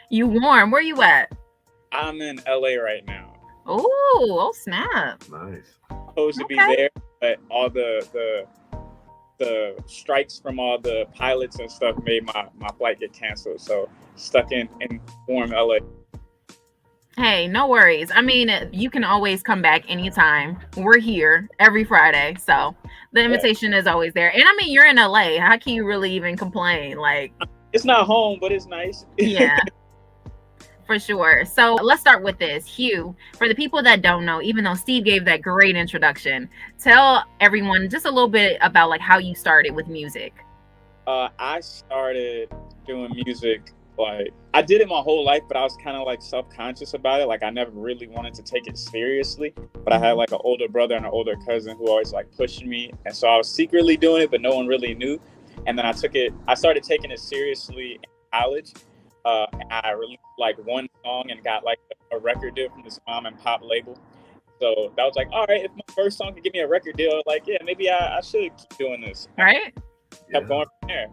You warm? Where you at? I'm in LA right now. Oh snap! Nice. Supposed to be there, but all the strikes from all the pilots and stuff made my flight get canceled. So stuck in warm LA. Hey, no worries. I mean, you can always come back anytime. We're here every Friday, so the invitation is always there. And I mean, you're in LA. How can you really even complain? Like, it's not home, but it's nice. Yeah. For sure. So let's start with this. Hugh, for the people that don't know, even though Steve gave that great introduction, tell everyone just a little bit about like how you started with music. I started doing music, like I did it my whole life, but I was kind of like self-conscious about it. Like I never really wanted to take it seriously, but I had like an older brother and an older cousin who always like pushing me. And so I was secretly doing it, but no one really knew. And then I started taking it seriously in college. I released like one song and got like a record deal from this mom and pop label. So that was like, all right, if my first song could give me a record deal, like, yeah, maybe I should keep doing this. Right? Kept going from there.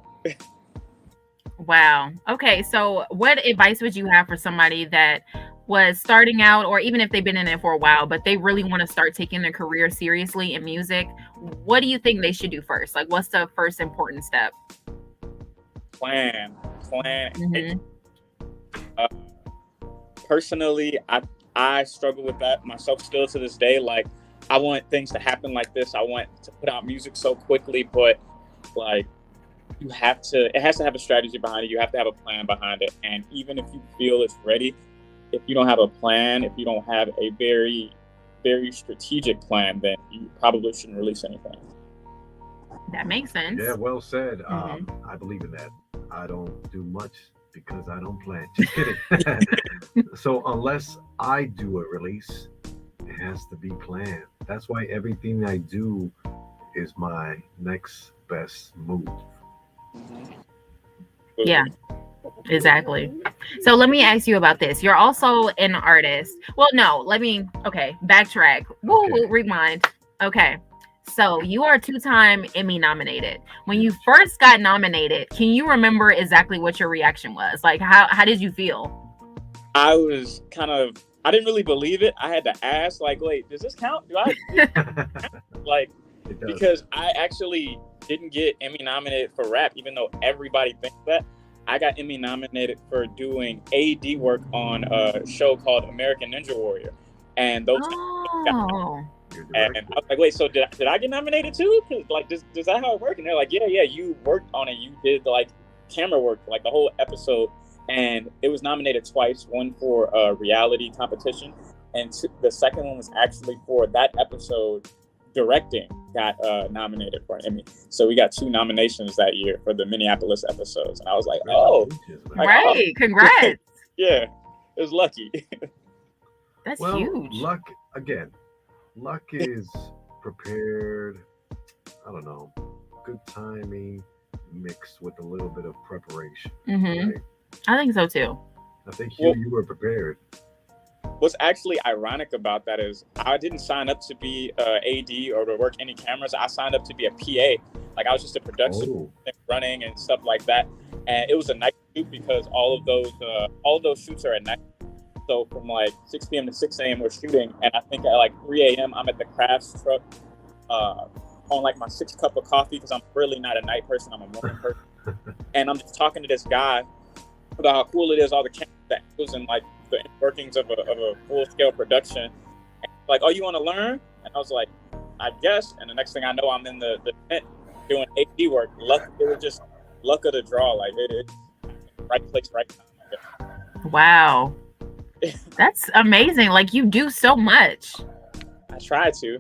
Wow. Okay. So what advice would you have for somebody that was starting out, or even if they've been in it for a while, but they really want to start taking their career seriously in music? What do you think they should do first? Like, what's the first important step? Plan. Mm-hmm. Personally, I struggle with that myself still to this day. Like, I want things to happen like this. I want to put out music so quickly, but like it has to have a strategy behind it. You have to have a plan behind it. And even if you feel it's ready, if you don't have a plan, if you don't have a very, very strategic plan, then you probably shouldn't release anything. That makes sense. Yeah, well said. Mm-hmm. I believe in that. I don't do much because I don't plan. Just kidding. So unless I do a release, it has to be planned. That's why everything I do is my next best move. Yeah, exactly. So let me ask you about this. You're also an artist. Well, no, backtrack. Woo, rewind. Okay. So you are 2-time Emmy nominated. When you first got nominated, can you remember exactly what your reaction was? Like, how did you feel? I didn't really believe it. I had to ask, like, wait, does this count? Do I? Like, because I actually didn't get Emmy nominated for rap, even though everybody thinks that. I got Emmy nominated for doing AD work on a show called American Ninja Warrior. And those and I was like, wait, so did I get nominated too? Cause like, does that how it works? And they're like, yeah, you worked on it. You did like camera work, like the whole episode. And it was nominated twice, one for a reality competition, and the second one was actually for that episode directing, got nominated for an Emmy. So we got 2 nominations that year for the Minneapolis episodes. And I was like, oh. Like, right. Oh. Congrats. Yeah, it was lucky. That's huge. Luck is prepared, I don't know, good timing mixed with a little bit of preparation. Mm-hmm. Right? I think so too. I think you were prepared. What's actually ironic about that is I didn't sign up to be AD or to work any cameras. I signed up to be a PA. Like I was just a production running and stuff like that. And it was a night shoot because all of those shoots are at night. So from like 6 p.m. to 6 a.m. we're shooting, and I think at like 3 a.m. I'm at the crafts truck on like my 6th cup of coffee because I'm really not a night person. I'm a morning person. And I'm just talking to this guy about how cool it is, all the cameras, the angles, and like the workings of a full-scale production. And like, oh, you want to learn? And I was like, I guess. And the next thing I know, I'm in the tent doing AD work. It was just luck of the draw. Like it's right place, right time. Wow. That's amazing. Like you do so much. I try to.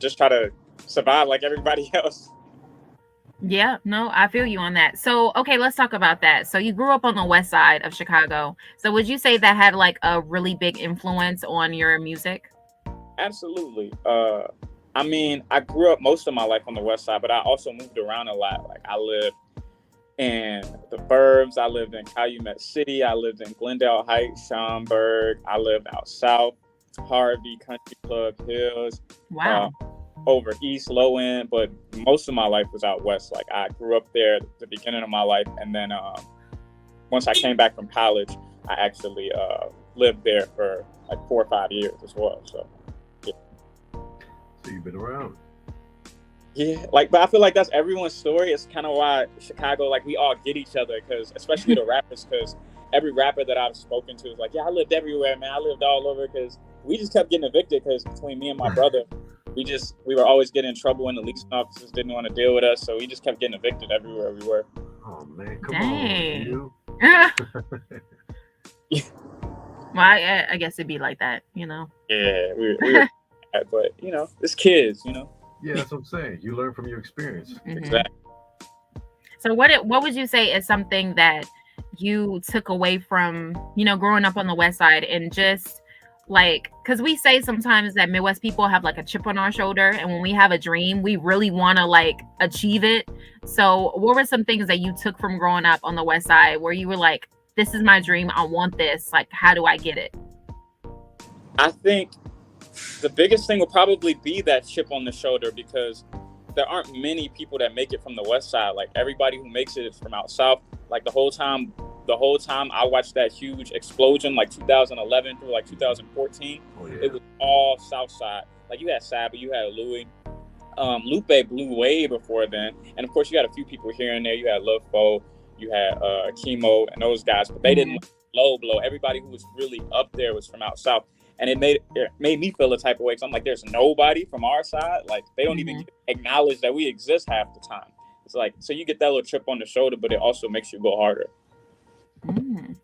Just try to survive like everybody else. Yeah, no, I feel you on that. So, okay, let's talk about that. So you grew up on the west side of Chicago. So would you say that had like a really big influence on your music? Absolutely. I mean, I grew up most of my life on the west side, but I also moved around a lot. Like I lived in the burbs. I lived in Calumet City. I lived in Glendale Heights, Schaumburg. I lived out south, Harvey, Country Club, Hills. Wow. Over east, low end, but most of my life was out west. Like I grew up there at the beginning of my life, and then once I came back from college, I actually lived there for like 4 or 5 years as well. So, yeah. So you've been around. Yeah, like, but I feel like that's everyone's story. It's kind of why Chicago, like, we all get each other, because especially the rappers, because every rapper that I've spoken to is like, yeah, I lived everywhere, man. I lived all over, because we just kept getting evicted, because between me and my brother, we were always getting in trouble, and the leasing officers didn't want to deal with us, so we just kept getting evicted everywhere we were. Oh man, come on, you. Well, I guess it'd be like that, you know. Yeah, we're but you know, it's kids, you know. Yeah, that's what I'm saying. You learn from your experience. Exactly. So what would you say is something that you took away from, you know, growing up on the West Side, and just like, because we say sometimes that Midwest people have like a chip on our shoulder, and when we have a dream, we really want to like achieve it. So what were some things that you took from growing up on the West Side where you were like, this is my dream, I want this, like, how do I get it? I think the biggest thing will probably be that chip on the shoulder, because there aren't many people that make it from the West Side. Like, everybody who makes it is from out South. Like, the whole time I watched that huge explosion, like 2011 through like 2014, it was all South Side. Like, you had Saba, you had Louis. Lupe blew way before then. And of course, you had a few people here and there. You had Lil Fo, you had Chemo and those guys, but they didn't blow. Everybody who was really up there was from out South. And it made me feel a type of way, because I'm like, there's nobody from our side. Like, they don't even acknowledge that we exist half the time. It's like, so you get that little chip on the shoulder, but it also makes you go harder.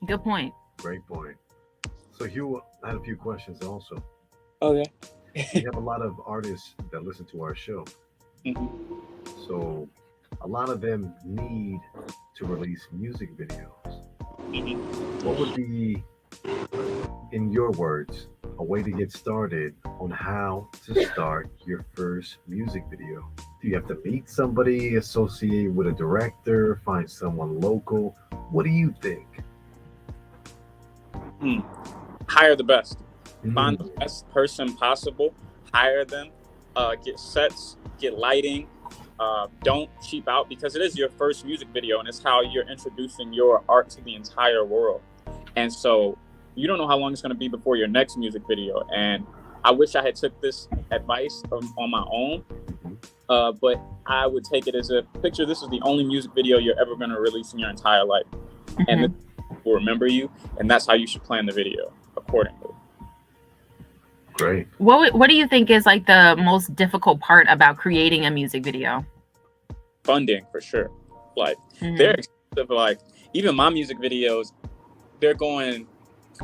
Good point. Great point. So Hugh, I had a few questions also. Okay. We have a lot of artists that listen to our show. So a lot of them need to release music videos. What would be, in your words, a way to get started on how to start your first music video? Do you have to meet somebody, associate with a director, find someone local? What do you think? Hire the best. Find the best person possible. Hire them. Get sets. Get lighting. Don't cheap out, because it is your first music video, and it's how you're introducing your art to the entire world. And so you don't know how long it's going to be before your next music video. And I wish I had took this advice on my own, but I would take it as a picture. This is the only music video you're ever going to release in your entire life. And will remember you, and that's how you should plan the video accordingly. Great. What do you think is like the most difficult part about creating a music video? Funding, for sure. Like, they're expensive. Like, even my music videos, they're going,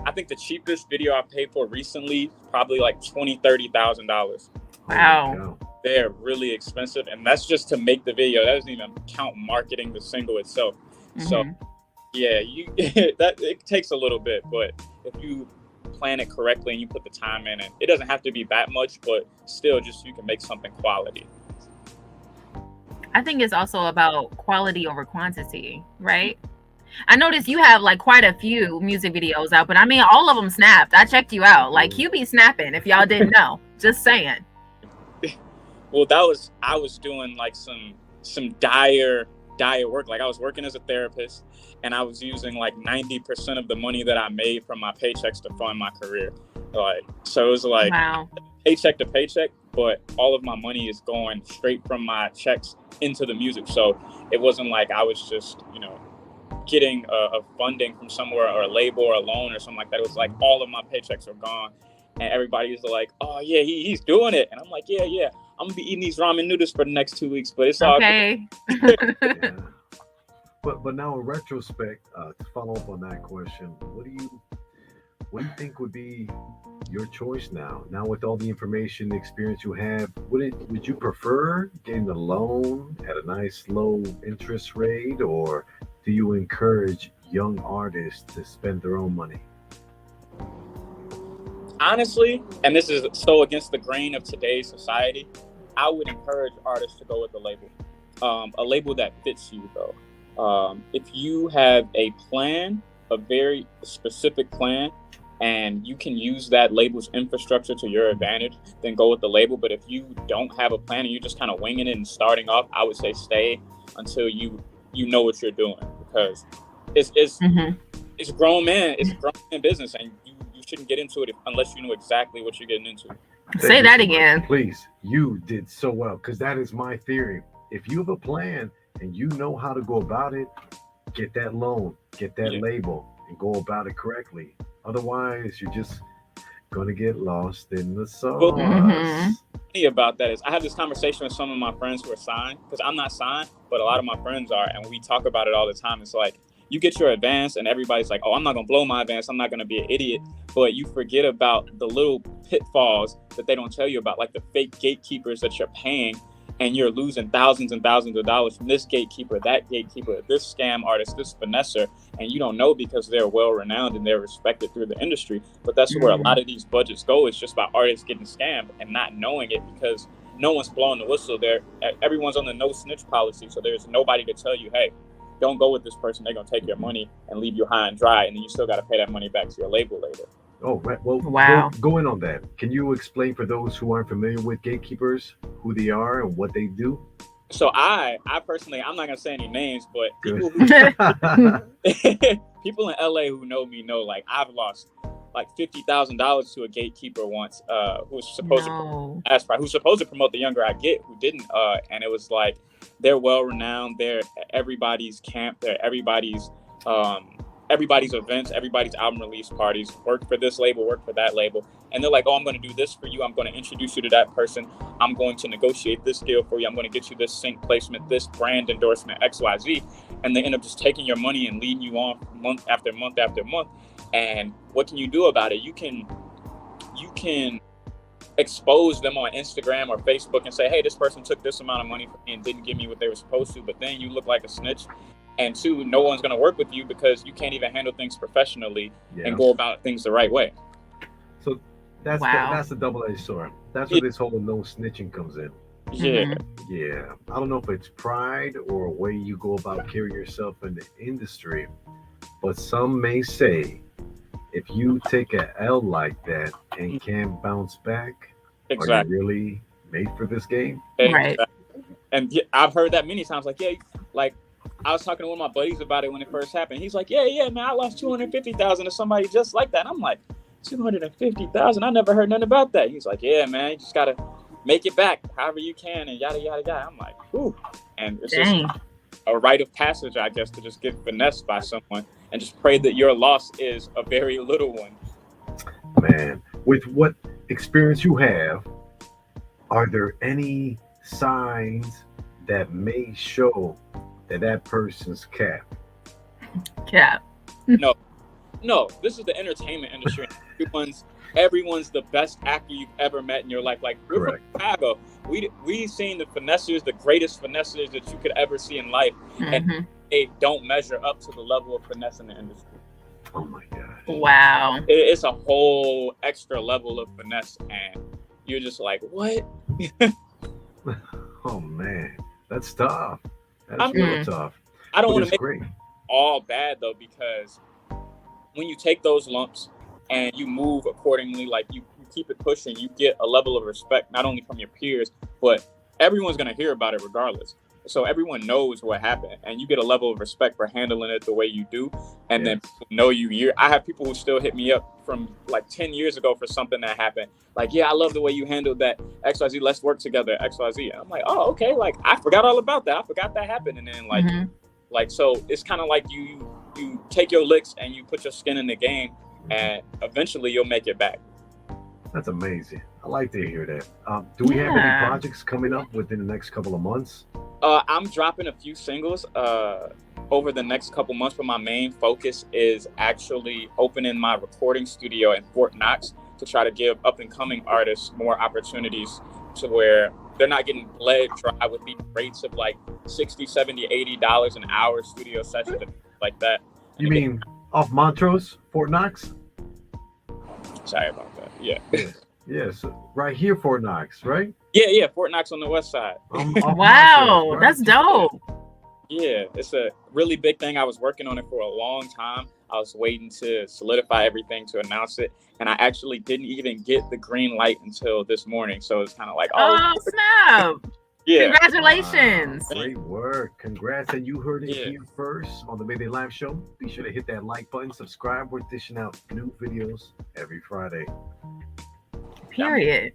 I think the cheapest video I paid for recently, probably like $20,000-$30,000. Wow. They're really expensive, and that's just to make the video. That doesn't even count marketing the single itself. So yeah, it takes a little bit, but if you plan it correctly and you put the time in, and it doesn't have to be that much, but still, just so you can make something quality. I think it's also about quality over quantity, right? I noticed you have like quite a few music videos out, but I mean, all of them snapped. I checked you out. Like, you be snapping, if y'all didn't know. Just saying. Well, I was doing like some dire work. Like, I was working as a therapist, and I was using like 90% of the money that I made from my paychecks to fund my career. Like, so it was like paycheck to paycheck, but all of my money is going straight from my checks into the music. So it wasn't like I was just, getting a funding from somewhere, or a label or a loan or something like that. It was like all of my paychecks are gone, and everybody was like, oh yeah, he's doing it. And I'm like, yeah, I'm gonna be eating these ramen noodles for the next 2 weeks, but it's all okay. Yeah. But now in retrospect, to follow up on that question, what do you think would be your choice now with all the information, the experience you have? Would you prefer getting a loan at a nice low interest rate, or do you encourage young artists to spend their own money? Honestly, and this is so against the grain of today's society, I would encourage artists to go with a label that fits you, though. If you have a plan, a very specific plan, and you can use that label's infrastructure to your advantage, then go with the label. But if you don't have a plan and you're just kind of winging it and starting off, I would say stay until you know what you're doing, because it's grown man business, and you shouldn't get into it unless you know exactly what you're getting into. Say that again. Please, you did so well, because that is my theory. If you have a plan and you know how to go about it, get that loan, get that label, and go about it correctly. Otherwise, you're just going to get lost in the sauce. Funny about that is I have this conversation with some of my friends who are signed, because I'm not signed, but a lot of my friends are, and we talk about it all the time. It's like, you get your advance and everybody's like, oh, I'm not gonna blow my advance, I'm not gonna be an idiot. But you forget about the little pitfalls that they don't tell you about, like the fake gatekeepers that you're paying, and you're losing thousands and thousands of dollars from this gatekeeper, that gatekeeper, this scam artist, this finesser, and you don't know because they're well renowned and they're respected through the industry. But that's where a lot of these budgets go. It's just about artists getting scammed and not knowing it because no one's blowing the whistle there. Everyone's on the no snitch policy, so there's nobody to tell you, hey, don't go with this person. They're gonna take your money and leave you high and dry, and then you still got to pay that money back to your label later. Oh, well, wow. Going on that, can you explain for those who aren't familiar with gatekeepers, who they are and what they do? So I personally, I'm not gonna say any names, but people people in LA who know me know, like, I've lost like $50,000 to a gatekeeper once, who's supposed to promote the younger I get, who didn't, and it was like, they're well renowned, they're everybody's camp, they're everybody's events, everybody's album release parties, work for this label, work for that label, and they're like, oh, I'm going to do this for you, I'm going to introduce you to that person, I'm going to negotiate this deal for you, I'm going to get you this sync placement, this brand endorsement, XYZ, and they end up just taking your money and leading you on month after month after month. And what can you do about it? You can expose them on Instagram or Facebook and say, hey, this person took this amount of money from me and didn't give me what they were supposed to, but then you look like a snitch. And two, no one's going to work with you because you can't even handle things professionally and go about things the right way. So that's a double-edged sword. That's where this whole no snitching comes in. Yeah. Yeah. I don't know if it's pride or a way you go about carrying yourself in the industry, but some may say if you take an L like that and can't bounce back, are you really made for this game? Right. And I've heard that many times. Like, yeah, like I was talking to one of my buddies about it when it first happened. He's like, yeah, man, I lost $250,000 to somebody just like that. And I'm like, $250,000? I never heard nothing about that. He's like, yeah, man, you just gotta make it back however you can, and yada yada yada. I'm like, ooh, and it's just a rite of passage, I guess, to just get finessed by someone and just pray that your loss is a very little one. Man, with what experience you have, are there any signs that may show that person's cap? No, this is the entertainment industry. Everyone's the best actor you've ever met in your life. Like, we're from Chicago. We seen the finessers, the greatest finessers that you could ever see in life, and they don't measure up to the level of finesse in the industry. Oh my God! Wow! It's a whole extra level of finesse, and you're just like, what? Oh man, that's tough. That's real tough. I don't want to make it all bad though, because when you take those lumps and you move accordingly, like you keep it pushing, you get a level of respect, not only from your peers, but everyone's going to hear about it regardless. So everyone knows what happened, and you get a level of respect for handling it the way you do. And then people know you. I have people who still hit me up from like 10 years ago for something that happened. Like, yeah, I love the way you handled that XYZ. Let's work together, XYZ. And I'm like, oh, okay. Like, I forgot all about that. I forgot that happened. And then like, so it's kind of like you take your licks and you put your skin in the game, and eventually you'll make it back. That's amazing. I like to hear that. Do we have any projects coming up within the next couple of months? I'm dropping a few singles over the next couple months, but my main focus is actually opening my recording studio in Fort Knox to try to give up-and-coming artists more opportunities to where they're not getting bled dry with these rates of like $60, $70, $80 an hour studio sessions like that. You mean off Montrose, Fort Knox? Sorry about that. Yeah. Yes, right here, Fort Knox, right? Yeah, Fort Knox on the west side. Wow, right? That's dope. Yeah, it's a really big thing. I was working on it for a long time. I was waiting to solidify everything to announce it, and I actually didn't even get the green light until this morning. So it's kind of like, oh snap! Yeah, congratulations! Great work, congrats! And you heard it here first on the Midday Live Show. Be sure to hit that like button, subscribe. We're dishing out new videos every Friday. Period.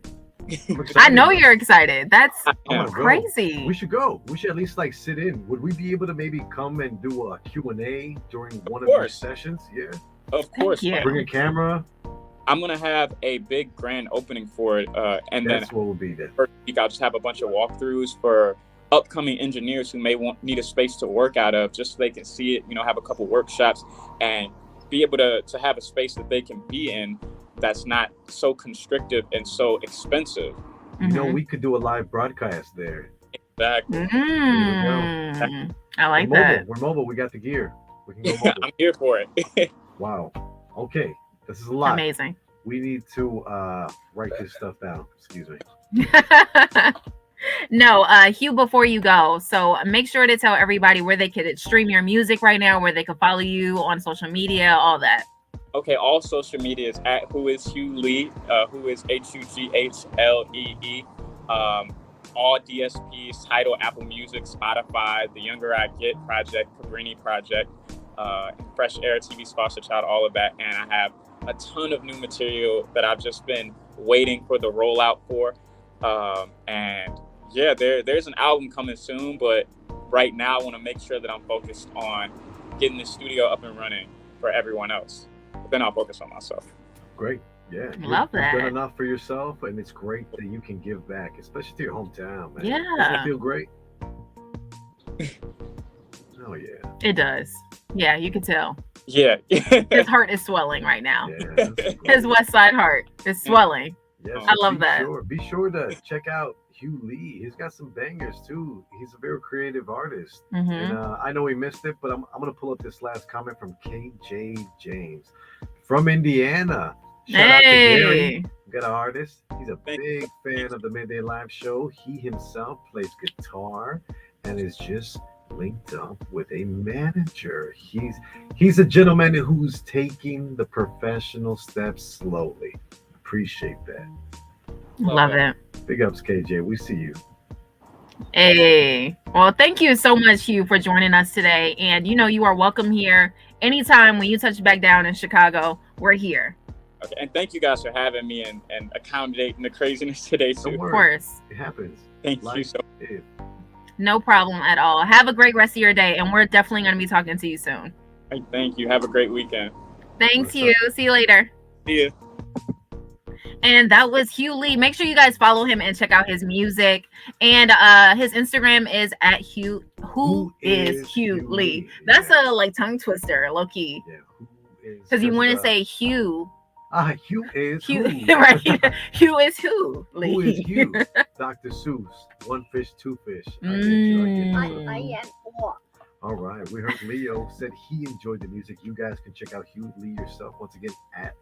I know you're excited. That's crazy. We should go. We should at least like sit in. Would we be able to maybe come and do a Q&A during one of your sessions? Yeah. Of course. Bring a camera. I'm gonna have a big grand opening for it, and that's what will be there. First week, I'll just have a bunch of walkthroughs for upcoming engineers who may need a space to work out of, just so they can see it, have a couple workshops and be able to have a space that they can be in that's not so constrictive and so expensive. We could do a live broadcast there. Exactly. I like We're that. Mobile. We're mobile. We got the gear. We can go mobile. I'm here for it. Wow. Okay. This is a lot. Amazing. We need to write this stuff down. Excuse me. No, Hugh, before you go, so make sure to tell everybody where they could stream your music right now, where they can follow you on social media, all that. Okay, all social media is at Who Is Hugh Lee, Who Is HUGHLEE. All DSPs, Tidal, Apple Music, Spotify, The Younger I Get Project, Cabrini Project, Fresh Air, TV Sponsor Child, all of that. And I have a ton of new material that I've just been waiting for the rollout for. And yeah, there's an album coming soon, but right now I want to make sure that I'm focused on getting the studio up and running for everyone else. But then I'll focus on myself. Great. Yeah. Love that. You've done enough for yourself, and it's great that you can give back, especially to your hometown, man. Yeah. Doesn't it feel great? Oh, yeah. It does. Yeah, you can tell. Yeah. His heart is swelling right now. Yeah, his West Side heart is swelling. Yes, I love that. Be sure to check out Hugh Lee. He's got some bangers too. He's a very creative artist. And I know he missed it, but I'm going to pull up this last comment from KJ James from Indiana. Shout out to Gary. We got an artist. He's a big fan of the Midday Live Show. He himself plays guitar and is just linked up with a manager. He's a gentleman who's taking the professional steps slowly. Appreciate that. Love it. Big ups, KJ. We see you. Hey, well, thank you so much, Hugh, for joining us today. And you are welcome here anytime when you touch back down in Chicago. We're here. Okay, and thank you guys for having me and accommodating the craziness today too. Of course. It happens. Thank you so much. No problem at all. Have a great rest of your day, and we're definitely going to be talking to you soon. Hey, thank you. Have a great weekend. Thanks, Hugh. See you later. See you. And that was Hugh Lee. Make sure you guys follow him and check out his music. And his Instagram is at Who is Hugh Lee. That's a tongue twister, low key. Yeah, who is? Because you want to say Hugh. Hugh is Hugh, who? right? Hugh is who? Lee. Who is Hugh? Dr. Seuss. One fish, two fish. I am four. All right. We heard Leo said he enjoyed the music. You guys can check out Hugh Lee yourself. Once again, at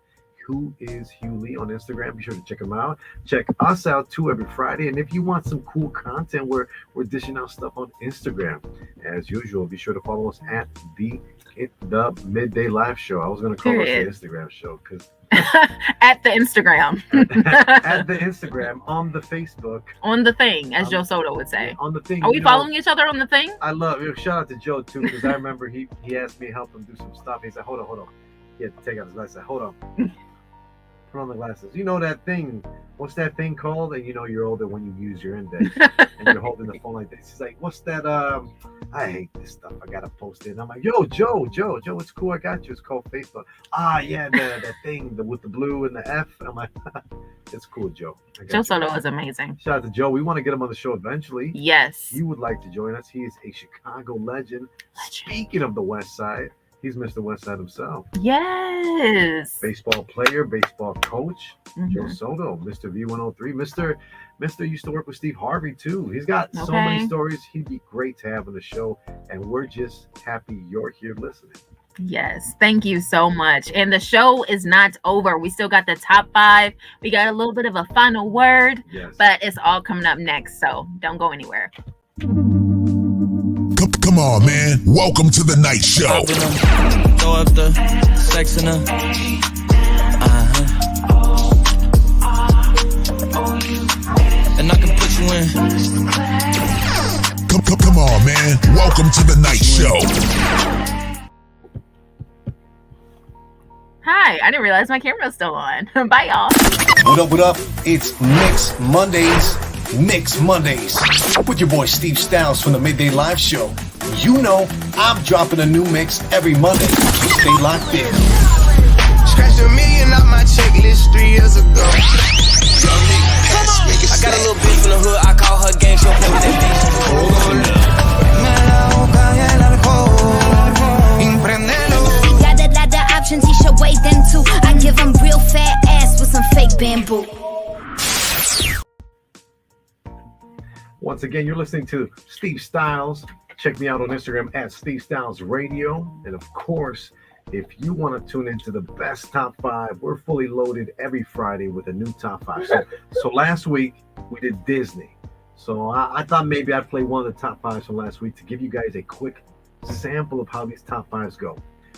Who is Hugh Lee on Instagram. Be sure to check him out. Check us out too every Friday. And if you want some cool content, we're dishing out stuff on Instagram. As usual, be sure to follow us at the Midday Live Show. I was going to call it the Instagram show because at the Instagram. At the Instagram, on the Facebook. On the thing, as Joe Soto would say. On the thing. Are we following each other on the thing? I love it. Shout out to Joe too, because I remember he asked me to help him do some stuff. He said, hold on. He had to take out his glasses. I said, hold on. Put on the glasses. You know that thing. What's that thing called? And you're older when you use your index and you're holding the phone like this. He's like, what's that? I hate this stuff. I gotta post it. And I'm like, yo, Joe, it's cool. I got you. It's called Facebook. Yeah, that thing with the blue and the F. I'm like, it's cool, Joe. Joe Soto is amazing. Shout out to Joe. We want to get him on the show eventually. Yes. He would like to join us. He is a Chicago legend. Speaking of the West Side, he's Mr. West Side himself. Yes. Baseball player, baseball coach, Joe Soto, Mr. V103. Mr. used to work with Steve Harvey too. He's got so many stories. He'd be great to have on the show. And we're just happy you're here listening. Yes. Thank you so much. And the show is not over. We still got the top 5. We got a little bit of a final word, but it's all coming up next. So don't go anywhere. Come on, man. Welcome to the night show. Throw up the sex in her. And I can put you in. Come on, man. Welcome to the night show. Hi, I didn't realize my camera was still on. Bye, y'all. What up? It's Mix Mondays with your boy Steve Stylez from the Midday Live Show. You know I'm dropping a new mix every Monday, so stay locked in. Scratched $1 million off my checklist 3 years ago. I got a little bitch from the hood, I call her gang, she'll play with that bitch. bamboo. Once again, you're listening to Steve Stylez. Check me out on Instagram at Steve Stylez Radio. And of course, if you want to tune into the best top 5, we're fully loaded every Friday with a new top 5. So last week we did Disney. So I thought maybe I'd play one of the top 5s from last week to give you guys a quick sample of how these top 5s go.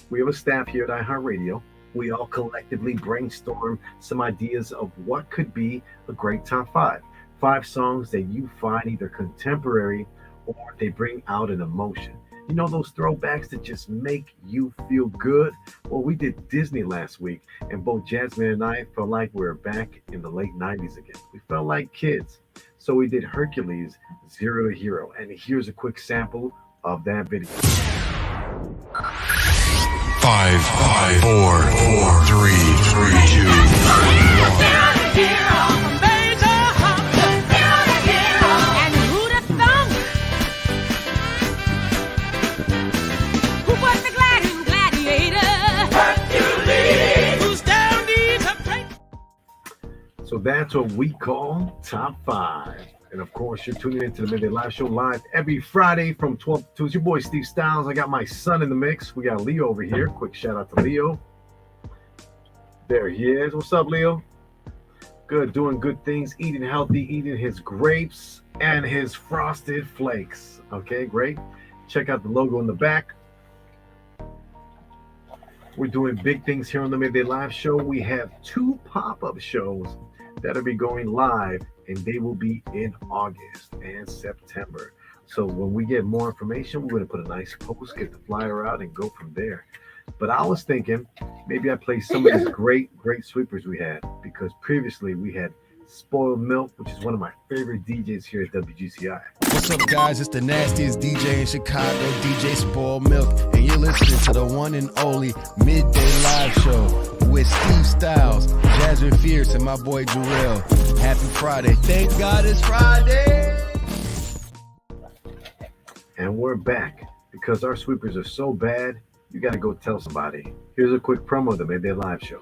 We have a staff here at iHeartRadio. We all collectively brainstorm some ideas of what could be a great top 5. 5 songs that you find either contemporary or they bring out an emotion. You know, those throwbacks that just make you feel good? Well, we did Disney last week, and both Jasmine and I felt like we were back in the late 90s again. We felt like kids. So we did Hercules, Zero to Hero, and here's a quick sample of that video. 5, 4, 3, 2, 1. So that's what we call Top 5. And of course, you're tuning into the Midday Live Show live every Friday from 12 to 2. It's your boy, Steve Stylez. I got my son in the mix. We got Leo over here. Quick shout out to Leo. There he is. What's up, Leo? Good, doing good things, eating healthy, eating his grapes and his frosted flakes. Okay, great. Check out the logo in the back. We're doing big things here on the Midday Live Show. We have 2 pop-up shows that'll be going live, and they will be in August and September. So when we get more information, we're going to put a nice post, get the flyer out, and go from there. But I was thinking maybe I play some of these great sweepers we had, because previously we had Spoiled Milk, which is one of my favorite DJs here at WGCI. What's up, guys? It's the nastiest DJ in Chicago, DJ Spoiled Milk, and you're listening to the one and only Midday Live Show with Steve Stylez, Jasmine Fierce, and my boy Jarrell. Happy Friday. Thank God it's Friday. And we're back because our sweepers are so bad, you got to go tell somebody. Here's a quick promo of the Midday Live Show.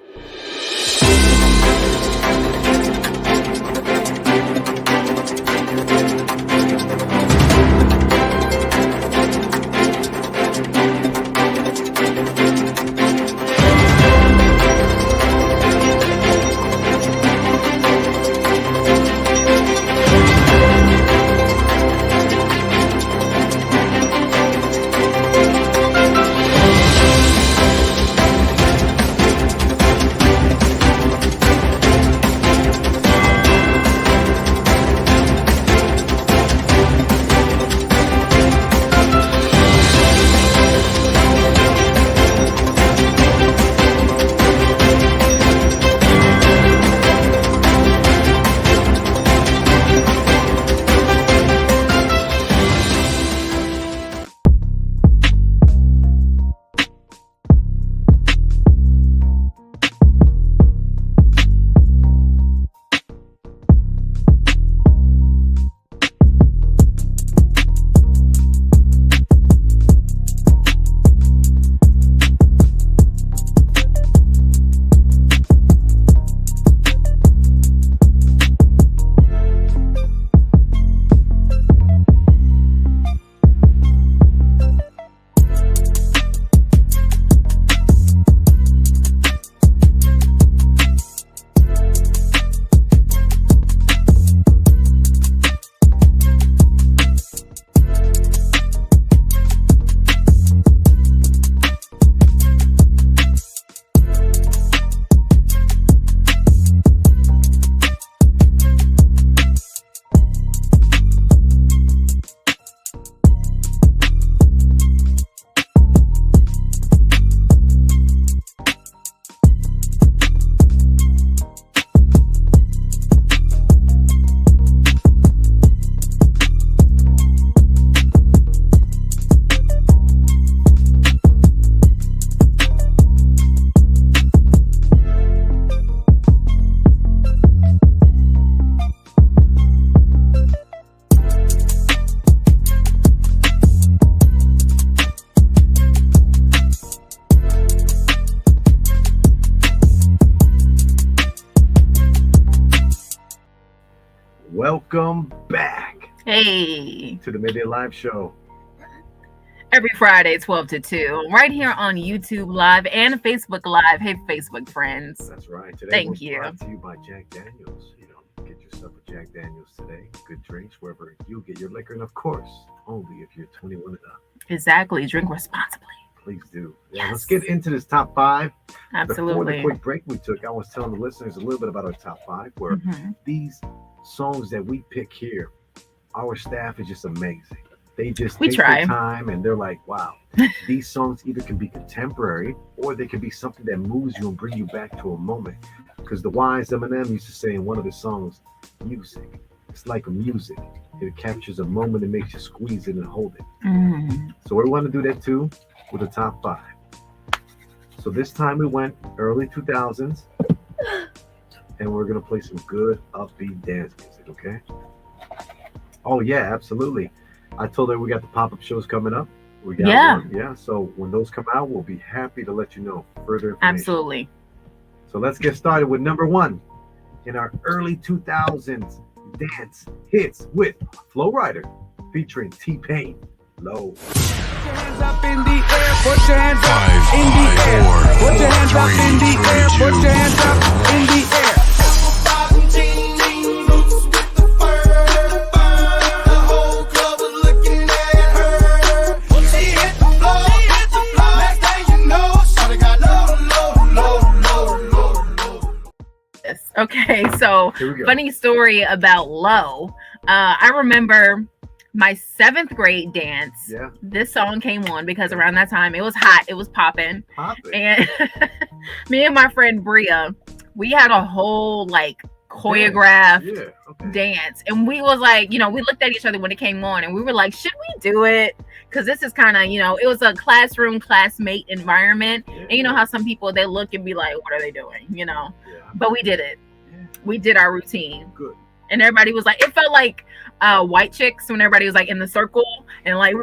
Welcome back. Hey. To the Midday Live Show. Every Friday, 12 to 2, right here on YouTube Live and Facebook Live. Hey, Facebook friends. That's right. Today Thank you. Brought to you by Jack Daniels. Get yourself a Jack Daniels today. Good drinks wherever you get your liquor, and of course, only if you're 21 and up. Exactly. Drink responsibly. Please do. Yes. Let's get into this top 5. Absolutely. Before the quick break we took, I was telling the listeners a little bit about our top 5, where these songs that we pick here, our staff is just amazing. They just take their time and they're like, wow, these songs either can be contemporary or they can be something that moves you and bring you back to a moment. Because the wise Eminem used to say in one of his songs, music, it's like a music. It captures a moment and makes you squeeze it and hold it. So we want to do that too with the top 5. So this time we went early 2000s and we're going to play some good upbeat dance music, okay? Oh yeah, absolutely. I told her we got the pop-up shows coming up. We got one. Yeah. So when those come out, we'll be happy to let you know further information. Absolutely. So let's get started with number 1 in our early 2000s dance hits with Flo Rida featuring T-Pain. Low. Put your hands up in the air, put your hands up in the air. Put your hands up in the air, put your hands up in the air. Okay, so funny story about Low. I remember my 7th grade dance. Yeah. This song came on because around that time it was hot, it was popping. And me and my friend Bria, we had a whole like choreographed dance, and we was like, we looked at each other when it came on, and we were like, should we do it? Because this is kind of, it was a classroom classmate environment, and you know how some people, they look and be like, what are they doing? But we did it. We did our routine. Good. And everybody was like, it felt like White Chicks when everybody was like in the circle and like.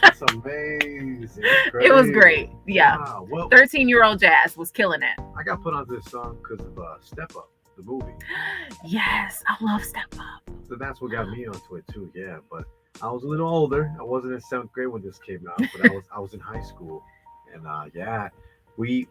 That's amazing. It was great. Yeah. Wow. Well, 13-year-old Jazz was killing it. I got put onto this song because of Step Up, the movie. Yes, I love Step Up. So that's what got me onto it too. Yeah, but I was a little older. I wasn't in 7th grade when this came out, but I was in high school, and we.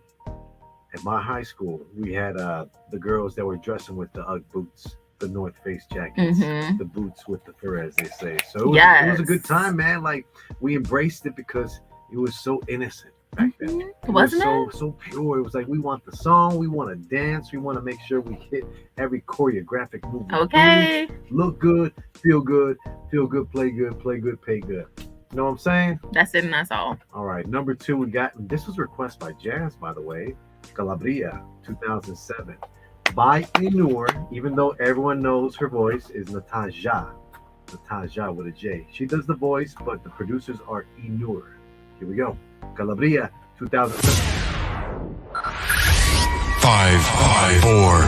At my high school, we had the girls that were dressing with the UGG boots, the North Face jackets, the boots with the fur, as they say. So it was a good time, man. Like, we embraced it because it was so innocent back then. Wasn't it? So pure. It was like, we want the song, we want to dance, we want to make sure we hit every choreographic move. Okay. Look good, feel good, play good, pay good. You know what I'm saying? That's it, and that's all. All right, number 2 we got, this was requested by Jazz, by the way. Calabria, 2007, by Inur, even though everyone knows her voice is Natasha with a J. She does the voice, but the producers are Inur. Here we go. Calabria, 2007. 5, 4,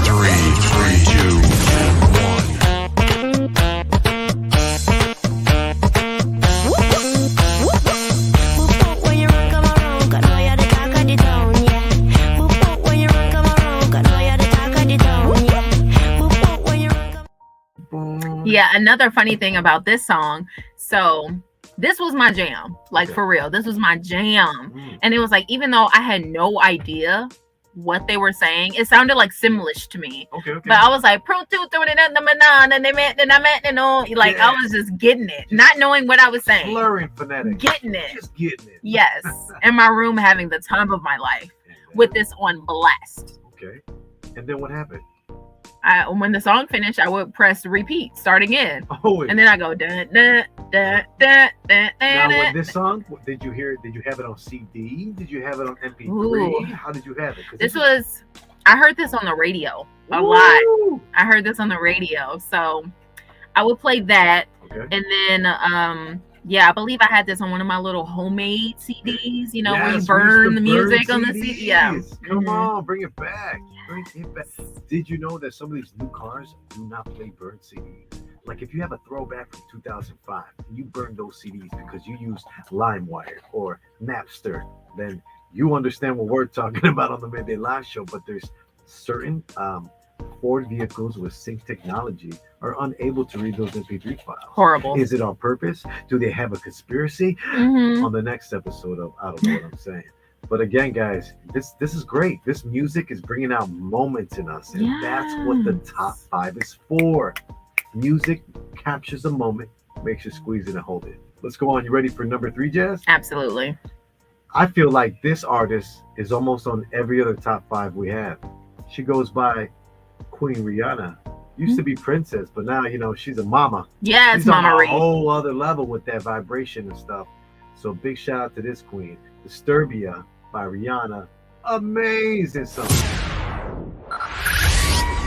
3, 2, 1. Yeah, another funny thing about this song, so this was my jam, like for real, this was my jam. And it was like, even though I had no idea what they were saying, it sounded like Simlish to me. But I was like, like I was just getting it, not knowing what I was saying. Slurring phonetic. Getting it. Just getting it. Yes. In my room having the time of my life with this on blast. Okay. And then what happened? When the song finished, I would press repeat, start again. And then I go dun dun dun dun dun. Now, with this song, did you hear it? Did you have it on CD? Did you have it on MP3? Ooh. How did you have it? I heard this on the radio a lot. I heard this on the radio, so I would play that, and then I believe I had this on one of my little homemade CDs. Where you burn the music on the CD. Yeah. Come on, bring it back. Bring it back. Did you know that some of these new cars do not play burnt CDs? Like, if you have a throwback from 2005 and you burn those CDs because you used LimeWire or Napster, then you understand what we're talking about on the Midday Live Show. But there's certain Ford vehicles with sync technology are unable to read those MP3 files. Horrible. Is it on purpose? Do they have a conspiracy? Mhm. On the next episode of I don't know what I'm saying. But again, guys, this is great. This music is bringing out moments in us, and that's what the top 5 is for. Music captures a moment, makes you squeeze it and hold it. Let's go on. You ready for number 3, Jazz? Absolutely. I feel like this artist is almost on every other top 5 we have. She goes by Queen Rihanna. Used to be Princess, but now, you know, she's a mama. Yes, she's Mama on a Ree. whole other level with that vibration and stuff. So big shout out to this queen. Disturbia by Rihanna. Amazing song.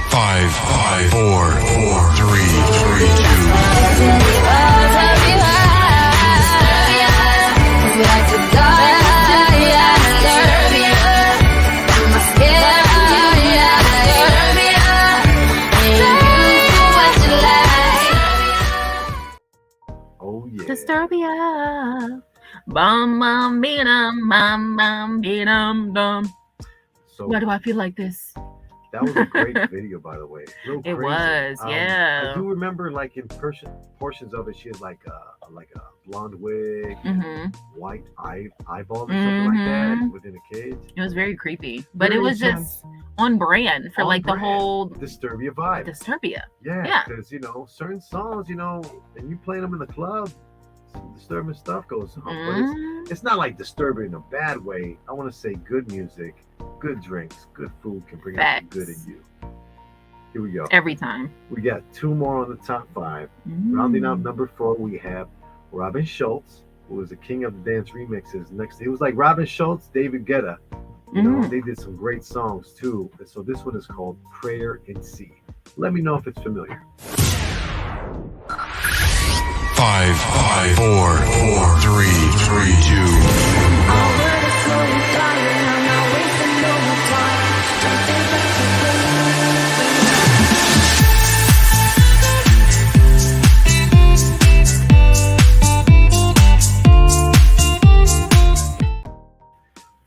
5, 4, 3, Oh yeah. Disturbia. Bum bum beedum bum bum beedum dum. So Why do I feel like this? that was a great video, by the way. A little It crazy. was, yeah. I do remember, like in portions of it, she had like a blonde wig, and white eyeballs or something like that within a cage. It was very creepy, but Very it was intense. just on brand for On like the brand. whole Disturbia vibe. Disturbia. Yeah, because you know certain songs, you know, and you play them in the club, some disturbing stuff goes on. But it's not like disturbing in a bad way. I want to say good music, good drinks, good food can bring out the good in you. Here we go. Every time. We got 2 more on the top 5. Rounding out number 4, we have Robin Schultz, who was the king of the dance remixes. Next, he was like Robin Schultz, David Guetta. You know, they did some great songs too. And so this one is called Prayer in C. Let me know if it's familiar. 5, 4, 3,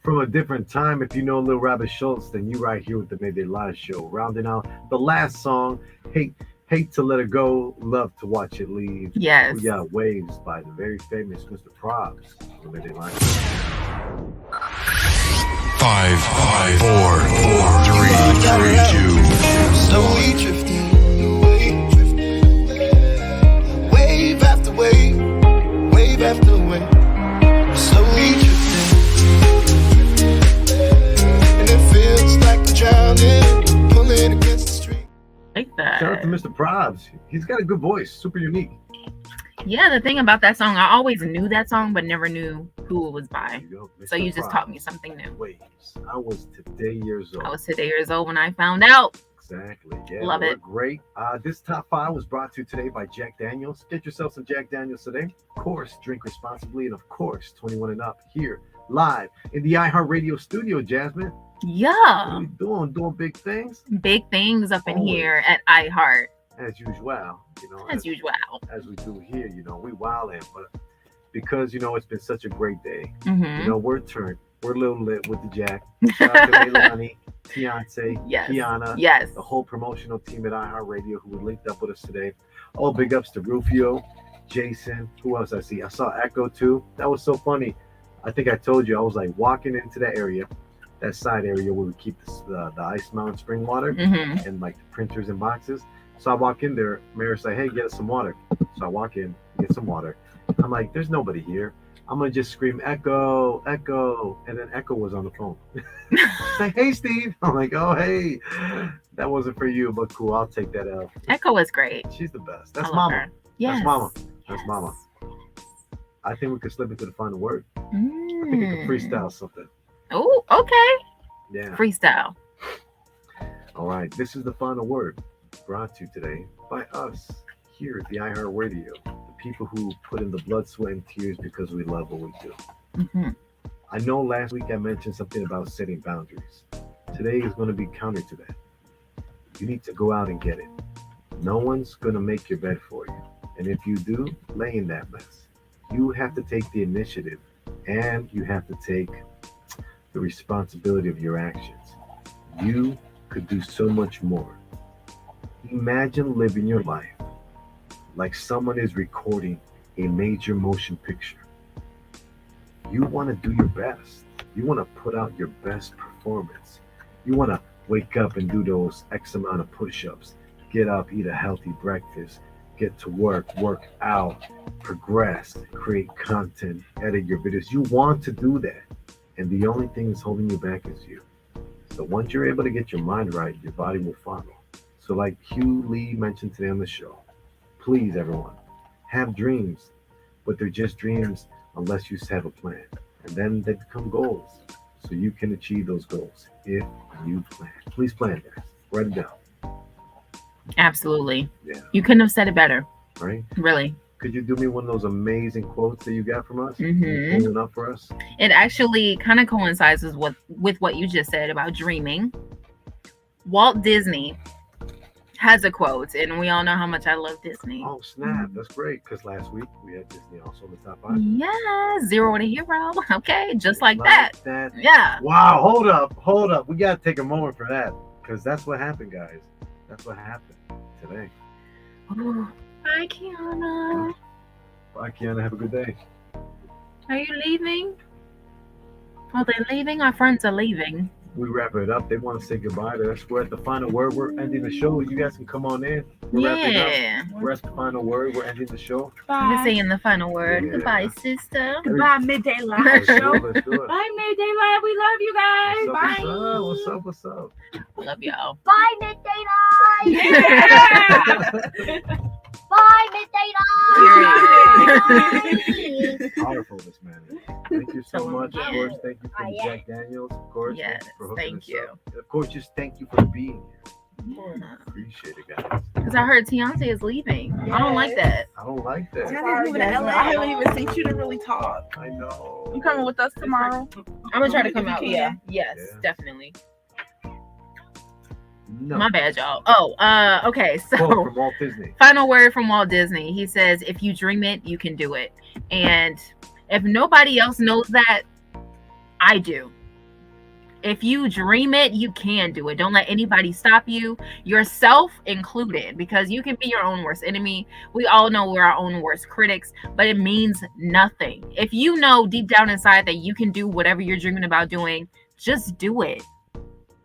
From a different time, if you know Lil Robin Schultz, then you right here with the Midday Live Show. Rounding out the last song, Hate to Let It Go, Love to Watch It Leave. Yes. We got Waves by the very famous Mr. Probs on the Midday Live Show. 5, 4, 3, 2. Slowly drifting away, wave after wave, wave after wave. Slowly drifting, and it feels like I'm drowning, pulling against the street. Like that. Shout out to Mr. Probs. He's got a good voice, super unique. Yeah, the thing about that song, I always knew that song, but never knew who it was by. So you just taught me something new. Waves. I was today years old. I was today years old when I found out. Exactly. Yeah, Love it. Great. This top 5 was brought to you today by Jack Daniels. Get yourself some Jack Daniels today. Of course, drink responsibly, and of course, 21 and up here live in the iHeartRadio studio. Jasmine. Yeah. What are we doing? Doing big things. Big things up in here at iHeart. As usual, you know. As usual. As we do here, you know, we wildin', but because you know it's been such a great day. Mhm. You know, we're a little lit with the Jack. Shout out to Leilani, Fiance, Yes. Kiana, Yes. the whole promotional team at iHeartRadio who linked up with us today. All big ups to Rufio, Jason. Who else I see? I saw Echo too. That was so funny. I think I told you I was like walking into that area, that side area where we keep the Ice Mountain spring water and like the printers and boxes. So I walk in there, Mayor's like, hey, get us some water. So I walk in, get some water. I'm like, there's nobody here. I'm going to just scream, Echo, Echo. And then Echo was on the phone. Like, hey, Steve. I'm like, oh, hey. That wasn't for you, but cool. I'll take that out. Echo was great. She's the best. That's I love Mama. her. Yes. That's Mama. That's Mama. I think we could slip into the final word. I think we could freestyle something. Oh, okay. Yeah. Freestyle. All right. This is the final word brought to you today by us here at the iHeartRadio. The people who put in the blood, sweat, and tears because we love what we do. I know last week I mentioned something about setting boundaries. Today is going to be counter to that. You need to go out and get it. No one's going to make your bed for you. And if you do, lay in that mess. You have to take the initiative and you have to take the responsibility of your actions. You could do so much more. Imagine living your life like someone is recording a major motion picture. You want to do your best. You want to put out your best performance. You want to wake up and do those X amount of push-ups. Get up, eat a healthy breakfast, get to work out, progress, create content, edit your videos. You want to do that. And the only thing that's holding you back is you. So once you're able to get your mind right, your body will follow. So like Hugh Lee mentioned today on the show, please everyone, have dreams, but they're just dreams unless you have a plan. And then they become goals. So you can achieve those goals if you plan. Please plan, guys. Write it down. Absolutely. Yeah. You couldn't have said it better. Right? Really. Could you do me one of those amazing quotes that you got from us? Mhm. Pulling up for us? It actually kind of coincides with what you just said about dreaming. Walt Disney has a quote, and we all know how much I love Disney. Oh, snap. That's great, because last week we had Disney also in the top 5. Yeah, Zero to Hero. Okay, just like that. Yeah. Wow, hold up. We got to take a moment for that, because that's what happened, guys. That's what happened today. Ooh. Bye, Kiana. Bye, Kiana. Have a good day. Are you leaving? Oh, they're leaving? Our friends are leaving. We wrap it up. They want to say goodbye to us. We're at the final word. We're ending the show. You guys can come on in. We're wrapping up. We're at the final word. We're ending the show. We're saying the final word. Yeah. Goodbye, sister. Goodbye, Midday Live Let's do show. it. Let's do it. Bye, Midday Live. We love you guys. Bye. What's up? Love y'all. Bye, Midday Live. Bye, Midday Live. Powerful, this man is. Thank you so much. Of course, thank you for Jack Daniels. Of course, Yes, for hooking thank us you. up. Of course, just thank you for being here. Appreciate it, guys. Because I heard Tiante is leaving. I don't like that. I don't like that. I haven't even seen you to really talk. I know. You coming with us tomorrow? I'm gonna try to come If out. you Yeah. can. Yes, definitely. No. My bad, y'all. Oh, okay. Quote So from Walt Disney. final word from Walt Disney. He says, if you dream it, you can do it. And if nobody else knows that, I do. If you dream it, you can do it. Don't let anybody stop you, yourself included, because you can be your own worst enemy. We all know we're our own worst critics, but it means nothing. If you know deep down inside that you can do whatever you're dreaming about doing, just do it.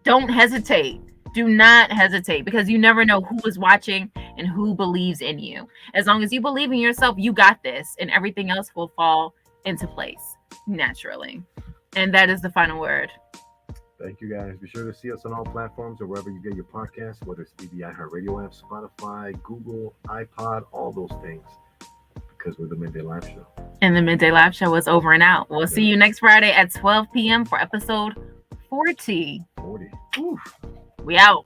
Don't hesitate. Do not hesitate, because you never know who is watching and who believes in you. As long as you believe in yourself, you got this, and everything else will fall into place naturally. And that is the final word. Thank you, guys. Be sure to see us on all platforms or wherever you get your podcasts, whether it's the iHeartRadio app, Spotify, Google, iPod, all those things, because we're the Midday Live Show. And the Midday Live Show is over and out. We'll see you next Friday at 12 p.m. for episode 40. 40. We out.